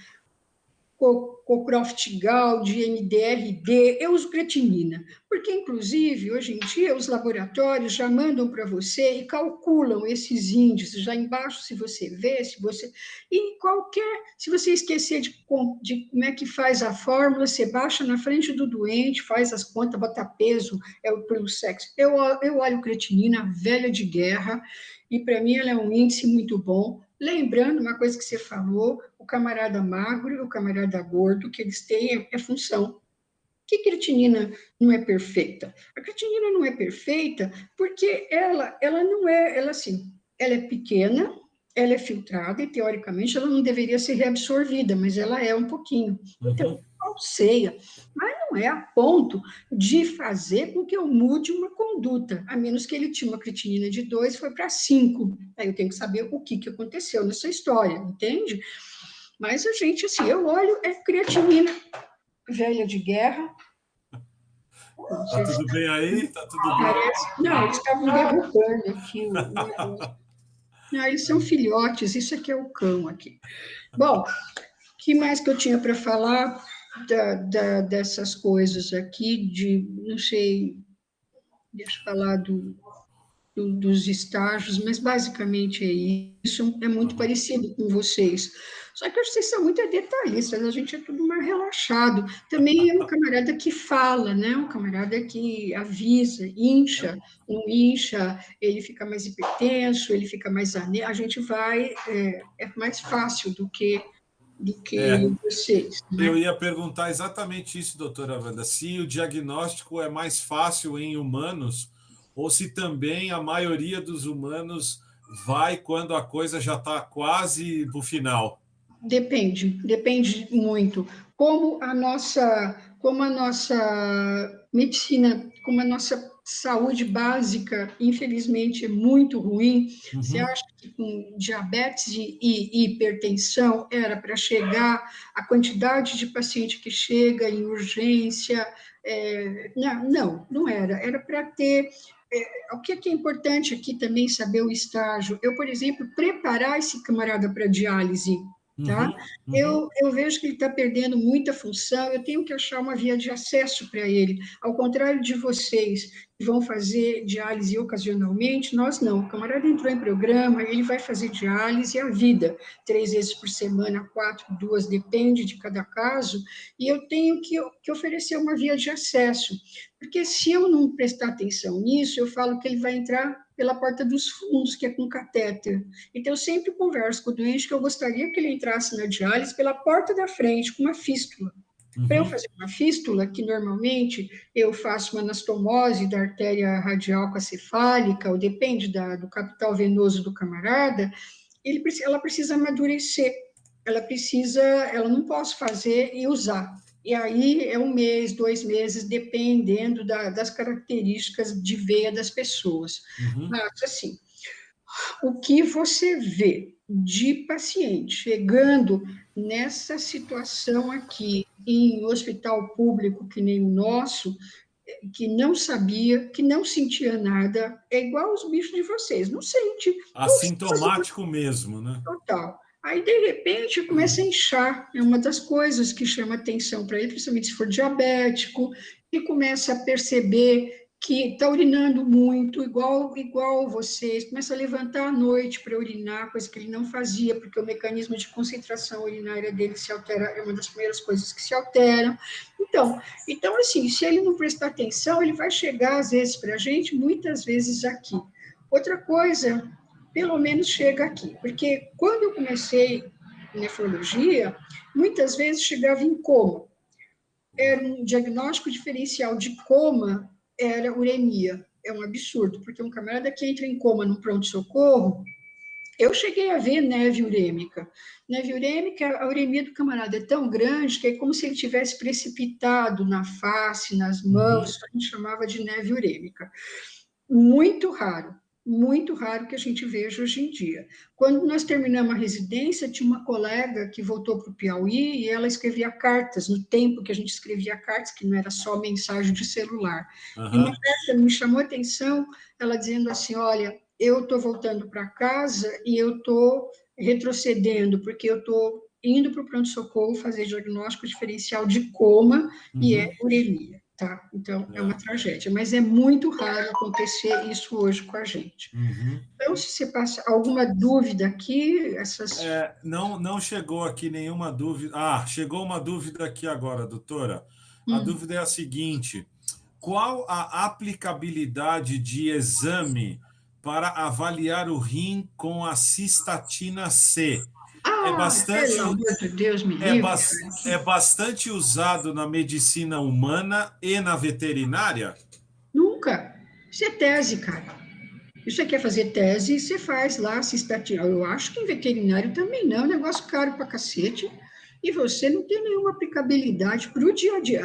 Cocroftigal, de MDRD, eu uso creatinina, porque, inclusive, hoje em dia, os laboratórios já mandam para você e calculam esses índices, já embaixo, se você vê, e se você esquecer de como é que faz a fórmula, você baixa na frente do doente, faz as contas, bota peso, pelo sexo. Eu olho creatinina, velha de guerra, e para mim ela é um índice muito bom. Lembrando uma coisa que você falou, o camarada magro e o camarada gordo, que eles têm é função. Que a creatinina não é perfeita? A creatinina não é perfeita porque ela não é, ela assim, ela é pequena, ela é filtrada e, teoricamente, ela não deveria ser reabsorvida, mas ela é um pouquinho. Então, ceia, mas não é a ponto de fazer com que eu mude uma conduta, a menos que ele tinha uma creatinina de 2, foi para 5. Aí eu tenho que saber o que aconteceu nessa história, entende? Mas a gente, assim, eu olho, é creatinina velha de guerra. Tá tudo bem aí? Tá tudo bem? Não, eles estavam derrubando aqui o negócio. Não, eles são filhotes, isso aqui é o cão aqui. Bom, o que mais que eu tinha para falar dessas coisas aqui, não sei, deixa eu falar dos estágios, mas basicamente é isso, é muito parecido com vocês. Só que vocês são muito detalhistas, a gente é tudo mais relaxado. Também é um camarada que fala, né? Um camarada que avisa, incha, não incha, ele fica mais hipertenso, ele fica mais a gente vai, é mais fácil do que vocês, né? Eu ia perguntar exatamente isso, doutora Wanda, se o diagnóstico é mais fácil em humanos ou se também a maioria dos humanos vai quando a coisa já está quase no final. Depende muito. Como a nossa medicina, como a nossa saúde básica, infelizmente, é muito ruim. Você acha que com diabetes e hipertensão era para chegar a quantidade de paciente que chega em urgência? Não era. Era para ter. O que é importante aqui também saber o estágio? Eu, por exemplo, preparar esse camarada para diálise. Tá? Eu vejo que ele está perdendo muita função, eu tenho que achar uma via de acesso para ele. Ao contrário de vocês, que vão fazer diálise ocasionalmente, nós não. O camarada entrou em programa, ele vai fazer diálise a vida, 3 vezes por semana, 4, 2, depende de cada caso, e eu tenho que oferecer uma via de acesso. Porque se eu não prestar atenção nisso, eu falo que ele vai entrar pela porta dos fundos, que é com catéter. Então, eu sempre converso com o doente que eu gostaria que ele entrasse na diálise pela porta da frente, com uma fístula. Para eu fazer uma fístula, que normalmente eu faço uma anastomose da artéria radial com a cefálica, ou depende do capital venoso do camarada, ela precisa amadurecer. Ela não posso fazer e usar. E aí é 1 mês, 2 meses, dependendo das características de veia das pessoas. Mas, assim, o que você vê de paciente chegando nessa situação aqui, em hospital público que nem o nosso, que não sabia, que não sentia nada, é igual os bichos de vocês, não sente. Assintomático mesmo, né? Total. Aí, de repente, começa a inchar. É uma das coisas que chama atenção para ele, principalmente se for diabético, e começa a perceber que está urinando muito, igual vocês, começa a levantar à noite para urinar, coisa que ele não fazia, porque o mecanismo de concentração urinária dele se altera, é uma das primeiras coisas que se alteram. Então, assim, se ele não prestar atenção, ele vai chegar, às vezes, para a gente, muitas vezes aqui. Outra coisa, pelo menos chega aqui, porque quando eu comecei nefrologia, muitas vezes chegava em coma. Era um diagnóstico diferencial de coma, era uremia. É um absurdo, porque um camarada que entra em coma no pronto-socorro, eu cheguei a ver neve urêmica. Neve urêmica, a uremia do camarada é tão grande que é como se ele tivesse precipitado na face, nas mãos, a gente chamava de neve urêmica. Muito raro que a gente veja hoje em dia. Quando nós terminamos a residência, tinha uma colega que voltou para o Piauí e ela escrevia cartas, no tempo que a gente escrevia cartas, que não era só mensagem de celular. E uma carta me chamou a atenção, ela dizendo assim, olha, eu estou voltando para casa e eu estou retrocedendo, porque eu estou indo para o pronto-socorro fazer diagnóstico diferencial de coma e é uremia. Tá? Então, é uma tragédia, mas é muito raro acontecer isso hoje com a gente. Então, se você passa alguma dúvida aqui, não chegou aqui nenhuma dúvida. Chegou uma dúvida aqui agora, doutora. A dúvida é a seguinte: qual a aplicabilidade de exame para avaliar o rim com a cistatina C? Pelo amor de Deus, me livre. É bastante usado na medicina humana e na veterinária? Nunca. Isso é tese, cara. Isso você quer fazer tese, você faz lá cistatina. Eu acho que em veterinário também não, é um negócio caro pra cacete. E você não tem nenhuma aplicabilidade para o dia a dia.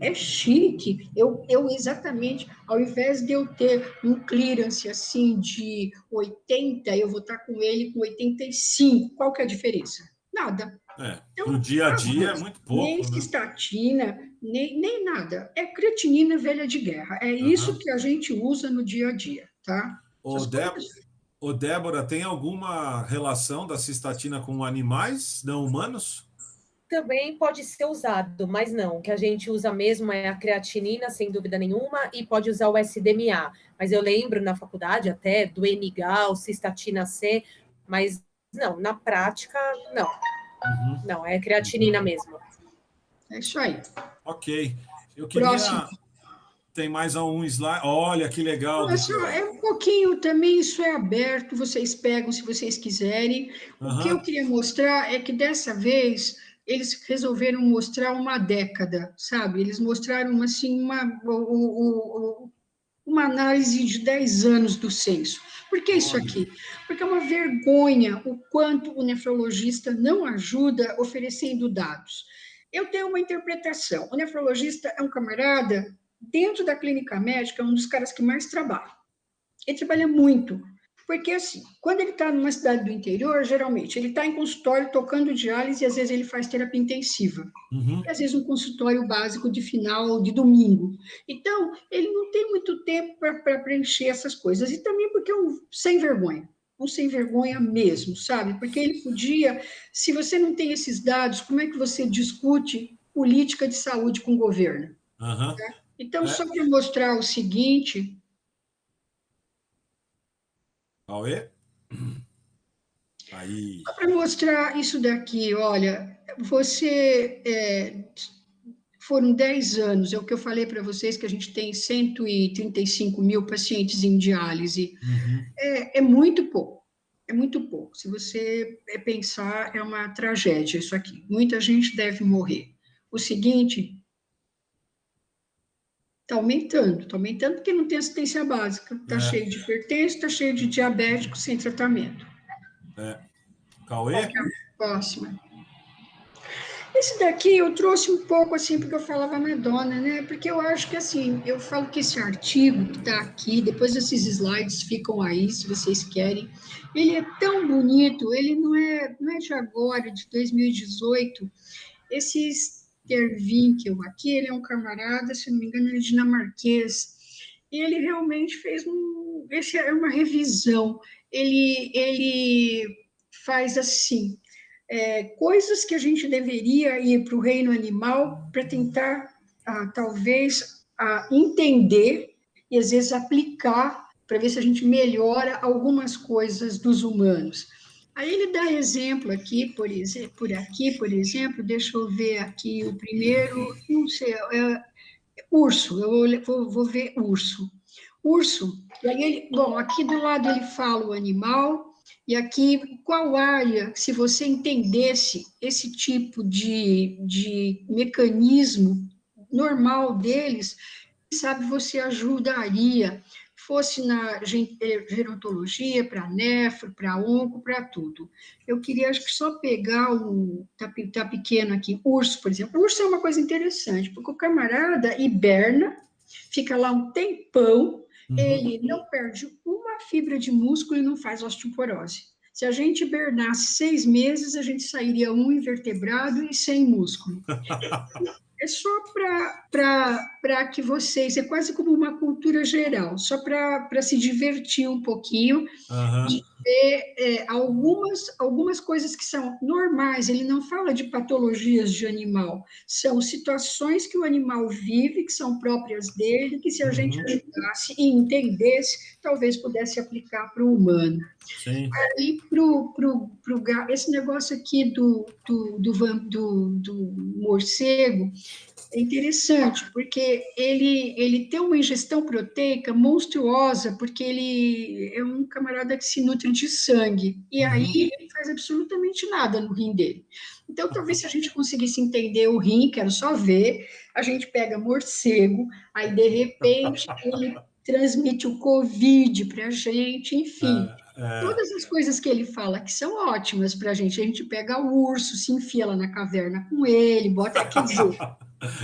É chique. Eu exatamente, ao invés de eu ter um clearance assim de 80, eu vou estar com ele com 85. Qual que é a diferença? Nada. Para o dia a dia é muito pouco. Nem cistatina, nem nada. É creatinina velha de guerra. É isso que a gente usa no dia a dia, tá? Ô, Débora, tem alguma relação da cistatina com animais não humanos? Também pode ser usado, mas não. O que a gente usa mesmo é a creatinina, sem dúvida nenhuma, e pode usar o SDMA. Mas eu lembro na faculdade até do Enigal, cistatina C, mas não, na prática, não. Uhum. Não, é creatinina mesmo. É isso aí. Ok. Eu Próximo. queria... Tem mais um slide. Olha, que legal, É doutora. um pouquinho também, isso é aberto, vocês pegam se vocês quiserem. O que eu Aham. queria mostrar é que dessa vez eles resolveram mostrar uma década, sabe? Eles mostraram assim uma análise de 10 anos do censo. Por que isso Olha. aqui? Porque é uma vergonha o quanto o nefrologista não ajuda oferecendo dados. Eu tenho uma interpretação. O nefrologista é um camarada, dentro da clínica médica, é um dos caras que mais trabalha. Ele trabalha muito, porque assim, quando ele está numa cidade do interior, geralmente, ele está em consultório tocando diálise e às vezes ele faz terapia intensiva. E Uhum. às vezes um consultório básico de final de domingo. Então, ele não tem muito tempo para preencher essas coisas. E também porque é um sem vergonha mesmo, sabe? Porque ele podia, se você não tem esses dados, como é que você discute política de saúde com o governo? Aham. Então, só É. para mostrar o seguinte, Cauê? Aí. para mostrar isso daqui, olha, você foram 10 anos, é o que eu falei para vocês, que a gente tem 135 mil pacientes em diálise. Uhum. É muito pouco, é muito pouco. Se você pensar, é uma tragédia isso aqui. Muita gente deve morrer. O seguinte, está aumentando porque não tem assistência básica. Está É. cheio de hipertenso, está cheio de diabético sem tratamento. É. Qual Cauê? que é a próxima? Esse daqui eu trouxe um pouco assim, porque eu falava Madonna, né? Porque eu acho que assim, eu falo que esse artigo que está aqui, depois esses slides ficam aí, se vocês querem. Ele é tão bonito, ele não é de agora, de 2018. Esse Stervinkel aqui, ele é um camarada, se não me engano, ele é dinamarquês. E ele realmente fez esse é uma revisão. Ele faz assim, coisas que a gente deveria ir para o reino animal para tentar, talvez, entender e, às vezes, aplicar para ver se a gente melhora algumas coisas dos humanos. Aí ele dá exemplo aqui, por exemplo, deixa eu ver aqui o primeiro, não sei, urso, vou ver urso. Urso, e aí bom, aqui do lado ele fala o animal, e aqui qual área, se você entendesse esse tipo de mecanismo normal deles, sabe, você ajudaria, fosse na gerontologia, para nefro, para onco, para tudo. Eu queria, acho que só pegar tá pequeno aqui, urso, por exemplo. Urso é uma coisa interessante, porque o camarada hiberna, fica lá um tempão, Uhum. ele não perde uma fibra de músculo e não faz osteoporose. Se a gente hibernasse 6 meses, a gente sairia um invertebrado e sem músculo. É só para que vocês, é quase como uma cultura geral, só para se divertir um pouquinho, Aham. de ver algumas coisas que são normais. Ele não fala de patologias de animal, são situações que o animal vive, que são próprias dele, que se a gente Uhum. ajudasse e entendesse, talvez pudesse aplicar para o humano. Sim. Aí, esse negócio aqui do morcego, é interessante, porque ele tem uma ingestão proteica monstruosa, porque ele é um camarada que se nutre de sangue, e aí Uhum. ele não faz absolutamente nada no rim dele. Então, talvez se a gente conseguisse entender o rim, quero só ver, a gente pega morcego, aí de repente ele transmite o Covid para a gente, enfim. É. Todas as coisas que ele fala que são ótimas para a gente pega o urso, se enfia lá na caverna com ele, bota, quer dizer,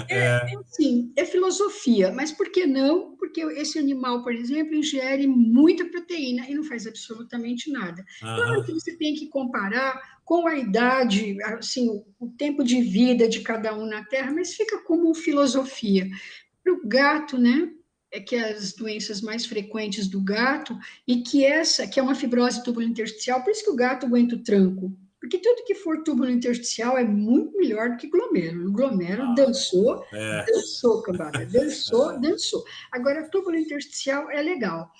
É. sim, é filosofia, mas por que não? Porque esse animal, por exemplo, ingere muita proteína e não faz absolutamente nada. Claro Aham. que você tem que comparar com a idade, assim, o tempo de vida de cada um na Terra, mas fica como filosofia. Para o gato, né? que as doenças mais frequentes do gato, e que essa, que é uma fibrose túbulo intersticial, por isso que o gato aguenta o tranco, porque tudo que for túbulo intersticial é muito melhor do que glomérulo. O glomérulo dançou, cambada, dançou. Agora, túbulo intersticial é legal.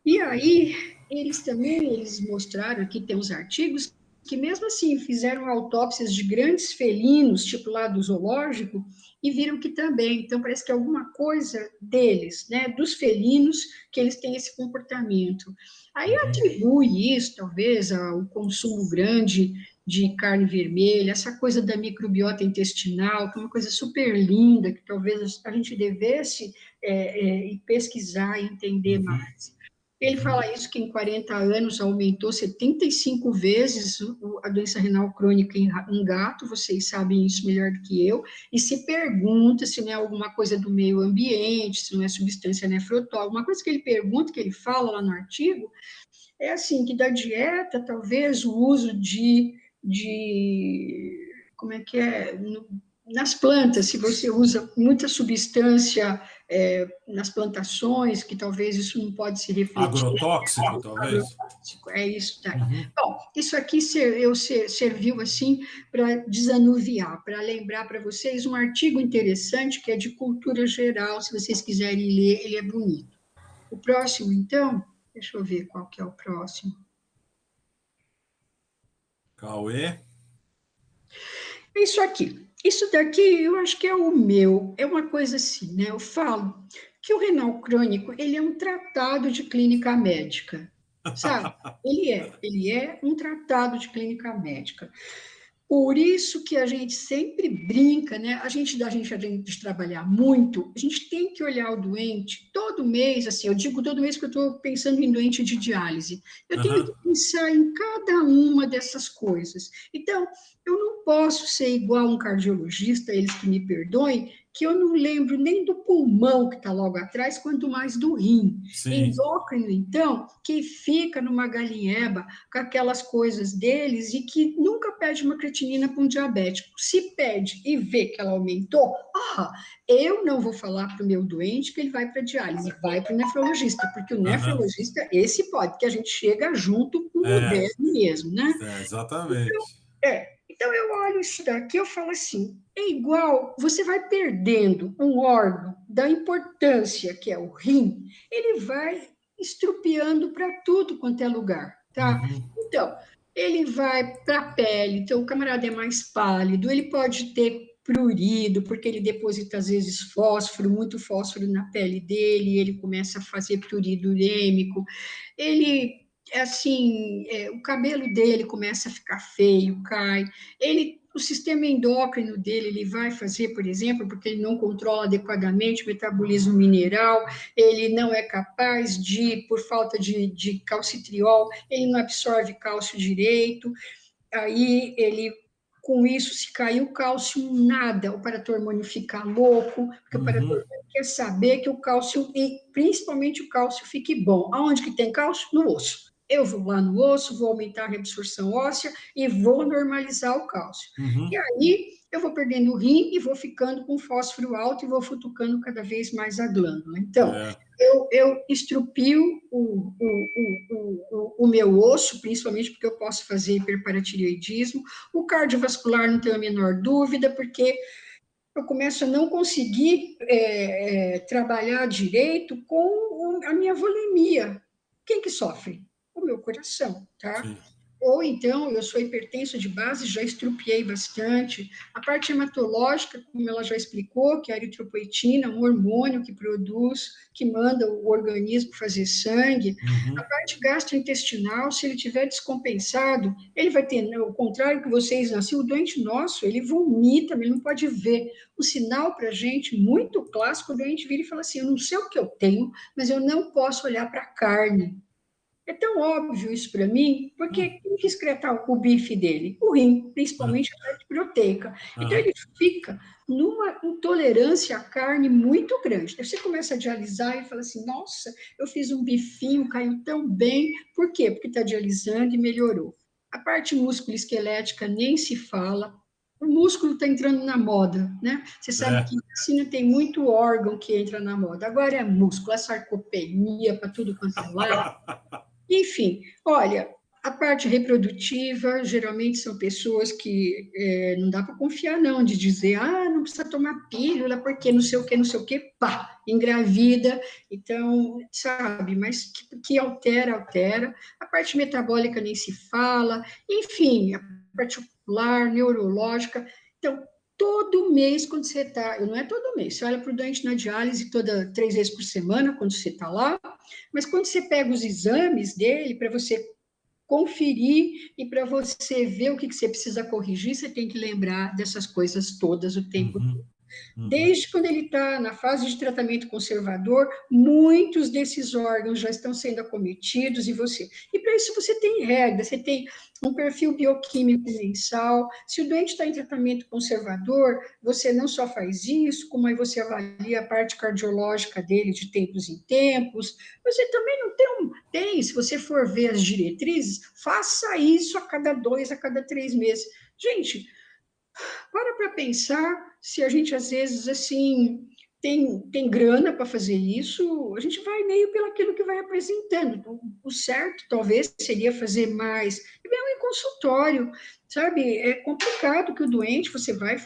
E aí, eles mostraram, aqui tem os artigos, que mesmo assim fizeram autópsias de grandes felinos, tipo lá do zoológico, e viram que também, então parece que é alguma coisa deles, né, dos felinos, que eles têm esse comportamento. Aí atribui isso, talvez, ao consumo grande de carne vermelha, essa coisa da microbiota intestinal, que é uma coisa super linda, que talvez a gente devesse pesquisar e entender mais. Ele fala isso, que em 40 anos aumentou 75 vezes a doença renal crônica em gato, vocês sabem isso melhor do que eu, e se pergunta se não é alguma coisa do meio ambiente, se não é substância nefrotóxica. Uma coisa que ele pergunta, que ele fala lá no artigo, é assim, que da dieta, talvez o uso como é que é, nas plantas, se você usa muita substância nas plantações, que talvez isso não pode se refletir. Agrotóxico, talvez? Agrotóxico, é isso daí. Bom, isso aqui serviu assim para desanuviar, para lembrar para vocês um artigo interessante que é de cultura geral, se vocês quiserem ler, ele é bonito. O próximo, então, deixa eu ver qual que é o próximo. Cauê? Isso aqui. Isso daqui eu acho que é o meu. É uma coisa assim, né? Eu falo que o renal crônico, ele é um tratado de clínica médica, sabe? Ele é um tratado de clínica médica. Por isso que a gente sempre brinca, né? A gente de trabalhar muito, a gente tem que olhar o doente todo mês, assim, eu digo todo mês que eu estou pensando em doente de diálise. Eu tenho que pensar em cada uma dessas coisas. Então, eu não posso ser igual um cardiologista, eles que me perdoem, que eu não lembro nem do pulmão que está logo atrás, quanto mais do rim. Sim. Endócrino, então, que fica numa galinheba com aquelas coisas deles e que nunca pede uma creatinina para um diabético. Se pede e vê que ela aumentou, eu não vou falar para o meu doente que ele vai para diálise, vai para o nefrologista, porque o nefrologista, esse pode, que a gente chega junto com o moderno mesmo, né? Exatamente. Então, eu olho isso daqui, eu falo assim, é igual, você vai perdendo um órgão da importância que é o rim, ele vai estrupiando para tudo quanto é lugar, tá? Então, ele vai para a pele, então o camarada é mais pálido, ele pode ter prurido, porque ele deposita, às vezes, fósforo, muito fósforo na pele dele, ele começa a fazer prurido urêmico, ele assim, o cabelo dele começa a ficar feio, cai, o sistema endócrino dele, ele vai fazer, por exemplo, porque ele não controla adequadamente o metabolismo mineral, ele não é capaz de, por falta de calcitriol, ele não absorve cálcio direito, aí ele, com isso, se cair o cálcio, nada, o paratormônio fica louco, porque o paratormônio quer saber que o cálcio, e principalmente o cálcio, fique bom. Aonde que tem cálcio? No osso. Eu vou lá no osso, vou aumentar a reabsorção óssea e vou normalizar o cálcio. E aí eu vou perdendo o rim e vou ficando com fósforo alto e vou futucando cada vez mais a glândula. Então, eu estrupio o meu osso, principalmente porque eu posso fazer hiperparatireoidismo. O cardiovascular não tenho a menor dúvida, porque eu começo a não conseguir trabalhar direito com a minha volemia. Quem que sofre? O meu coração, tá? Sim. Ou então, eu sou hipertenso de base, já estrupiei bastante. A parte hematológica, como ela já explicou, que é a eritropoetina, um hormônio que produz, que manda o organismo fazer sangue. A parte gastrointestinal, se ele tiver descompensado, ele vai ter, ao contrário que vocês, assim, o doente nosso, ele vomita, ele não pode ver. Um sinal para a gente muito clássico, o doente vira e fala assim, eu não sei o que eu tenho, mas eu não posso olhar para a carne. É tão óbvio isso para mim, porque quem que excreta o bife dele? O rim, principalmente a parte proteica. Então, ele fica numa intolerância à carne muito grande. Aí você começa a dialisar e fala assim, nossa, eu fiz um bifinho, caiu tão bem. Por quê? Porque está dialisando e melhorou. A parte músculo-esquelética nem se fala. o músculo está entrando na moda, né? Você sabe que assim tem muito órgão que entra na moda. Agora é músculo, é sarcopenia para tudo quanto é lado. Enfim, olha, a parte reprodutiva, geralmente são pessoas que não dá para confiar, não, de dizer, não precisa tomar pílula, porque não sei o que, não sei o que, pá, engravida. Então, sabe, mas que altera, altera. A parte metabólica nem se fala, enfim, a parte ocular, neurológica. Então, todo mês, quando você está, não é todo mês, você olha para o doente na diálise 3 vezes por semana, quando você está lá, mas quando você pega os exames dele para você conferir e para você ver o que você precisa corrigir, você tem que lembrar dessas coisas todas o tempo todo. Desde quando ele está na fase de tratamento conservador, muitos desses órgãos já estão sendo acometidos e para isso você tem regra, você tem um perfil bioquímico mensal. Se o doente está em tratamento conservador, você não só faz isso, como aí você avalia a parte cardiológica dele de tempos em tempos. Você também não tem, se você for ver as diretrizes, faça isso a cada 2, a cada 3 meses. Gente, para pensar se a gente, às vezes, assim, tem grana para fazer isso, a gente vai meio pelo aquilo que vai apresentando. O certo, talvez, seria fazer mais, mesmo em consultório, sabe? É complicado que o doente, você vai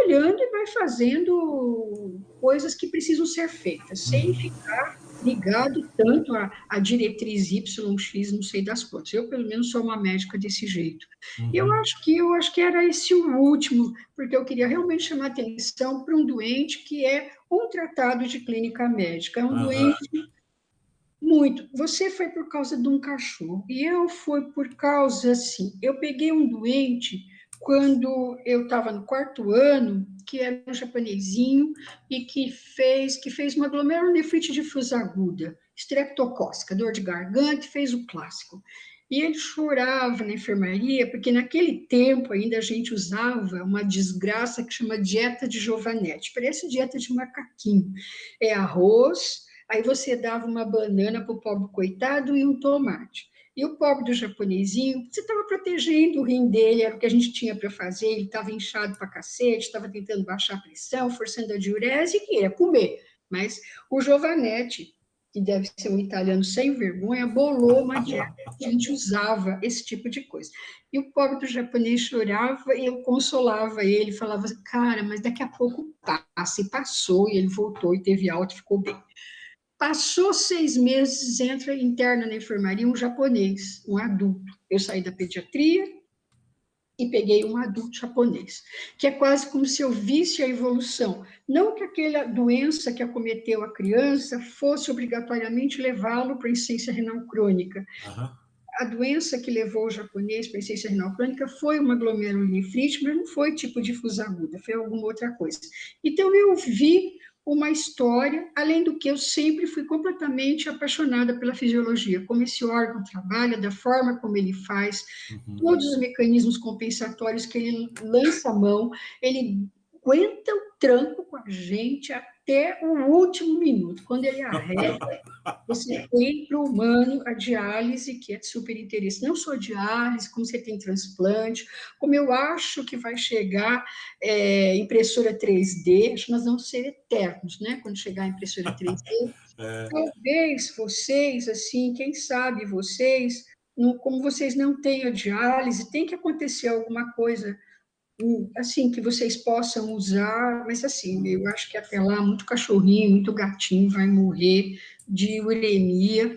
olhando e vai fazendo coisas que precisam ser feitas, sem ficar ligado tanto à diretriz Y, X, não sei das quantas. Eu, pelo menos, sou uma médica desse jeito. E eu acho que era esse o último, porque eu queria realmente chamar atenção para um doente que é um tratado de clínica médica. É um doente muito. Você foi por causa de um cachorro, e eu fui por causa, assim, eu peguei um doente quando eu estava no 4º ano, que era um japonesinho, e que fez uma glomerulonefrite difusa aguda, estreptocócica, dor de garganta, e fez o clássico. E ele chorava na enfermaria, porque naquele tempo ainda a gente usava uma desgraça que chama dieta de Giovanetti, parece dieta de macaquinho. É arroz, aí você dava uma banana para o pobre coitado e um tomate. E o pobre do japonesinho, você estava protegendo o rim dele, era o que a gente tinha para fazer, ele estava inchado para cacete, estava tentando baixar a pressão, forçando a diurese, e queria comer. Mas o Giovanetti, que deve ser um italiano sem vergonha, bolou uma dieta que a gente usava esse tipo de coisa. E o pobre do japonês chorava e eu consolava ele, falava, cara, mas daqui a pouco passa, e passou, e ele voltou e teve alta e ficou bem. Passou 6 meses, interna na enfermaria um japonês, um adulto. Eu saí da pediatria e peguei um adulto japonês, que é quase como se eu visse a evolução. Não que aquela doença que acometeu a criança fosse obrigatoriamente levá-lo para a insuficiência renal crônica. A doença que levou o japonês para a insuficiência renal crônica foi uma glomerulonefrite, mas não foi tipo difusa aguda, foi alguma outra coisa. Então, eu vi uma história, além do que eu sempre fui completamente apaixonada pela fisiologia, como esse órgão trabalha, da forma como ele faz, todos os mecanismos compensatórios que ele lança a mão, ele aguenta o tranco com a gente até o último minuto. Quando ele arrega, você tem para o humano a diálise, que é de super interesse. Não só diálise, como você tem transplante, como eu acho que vai chegar impressora 3D, acho que nós vamos ser eternos, né? Quando chegar a impressora 3D. Talvez vocês, assim, quem sabe vocês, como vocês não têm a diálise, tem que acontecer alguma coisa assim, que vocês possam usar, mas assim, eu acho que até lá muito cachorrinho, muito gatinho vai morrer de uremia,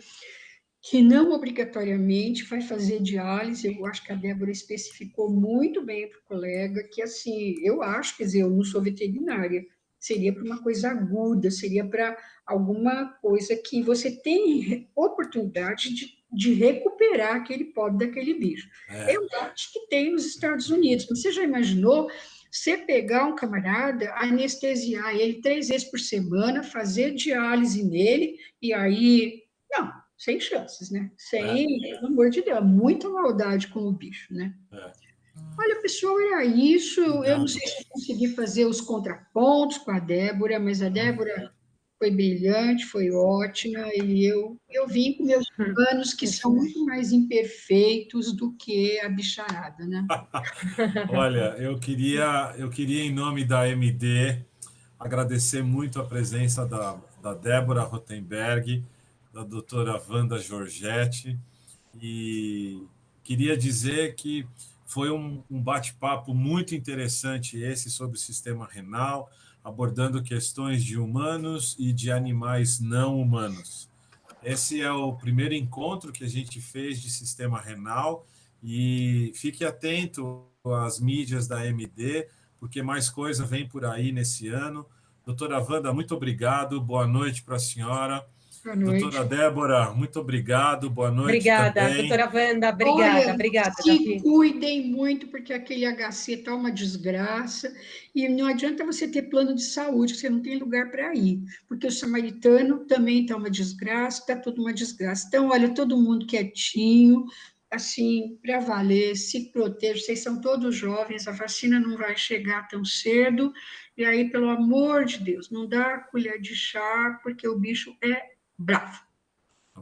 que não obrigatoriamente vai fazer diálise. Eu acho que a Débora especificou muito bem para o colega que, assim, eu acho, quer dizer, eu não sou veterinária, seria para uma coisa aguda, seria para alguma coisa que você tem oportunidade de recuperar aquele pobre daquele bicho. Eu acho que tem nos Estados Unidos. Você já imaginou você pegar um camarada, anestesiar ele 3 vezes por semana, fazer diálise nele, e aí... Não, sem chances, né? Pelo amor de Deus, muita maldade com o bicho, né? Olha, pessoal, era isso. Eu não sei se eu consegui fazer os contrapontos com a Débora, mas a Débora foi brilhante, foi ótima, e eu vim com meus planos que são muito mais imperfeitos do que a bicharada, né? Olha, eu queria, em nome da MD, agradecer muito a presença da Débora Rotenberg, da doutora Wanda Giorgetti, e queria dizer que foi um bate-papo muito interessante esse sobre o sistema renal, abordando questões de humanos e de animais não humanos. Esse é o primeiro encontro que a gente fez de sistema renal e fique atento às mídias da MD, porque mais coisa vem por aí nesse ano. Doutora Wanda, muito obrigado, boa noite para a senhora. Boa noite. Doutora Débora, muito obrigado, boa noite Obrigada, também. doutora Wanda, Olha, obrigada, se Davi. cuidem muito, porque aquele HC está uma desgraça, e não adianta você ter plano de saúde, você não tem lugar para ir, porque o samaritano também está uma desgraça, está tudo uma desgraça. Então, olha, todo mundo quietinho, assim, para valer, se proteja, vocês são todos jovens, a vacina não vai chegar tão cedo, e aí, pelo amor de Deus, não dá colher de chá, porque o bicho é bravo,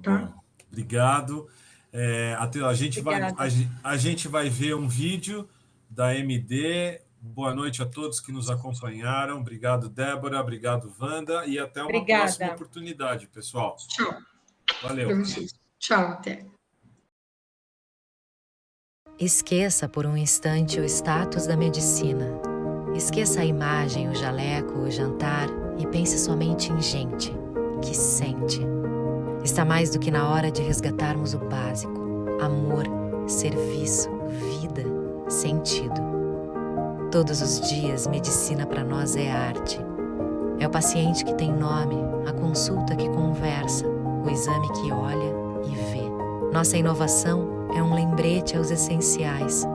tá? Bom, obrigado. Obrigada. A gente vai ver um vídeo da MD. Boa noite a todos que nos acompanharam. Obrigado, Débora. Obrigado, Wanda. E até uma próxima oportunidade, pessoal. Tchau. Valeu. Para vocês. Tchau, até. Esqueça por um instante o status da medicina. Esqueça a imagem, o jaleco, o jantar e pense somente em gente que sente. Está mais do que na hora de resgatarmos o básico: amor, serviço, vida, sentido. Todos os dias, medicina para nós é arte. É o paciente que tem nome, a consulta que conversa, o exame que olha e vê. Nossa inovação é um lembrete aos essenciais.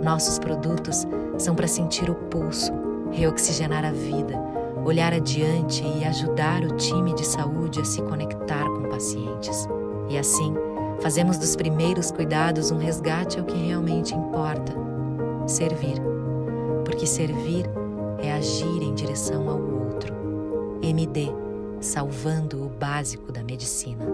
Nossos produtos são para sentir o pulso, reoxigenar a vida, olhar adiante e ajudar o time de saúde a se conectar com pacientes. E assim, fazemos dos primeiros cuidados um resgate ao que realmente importa: servir. Porque servir é agir em direção ao outro. MD, salvando o básico da medicina.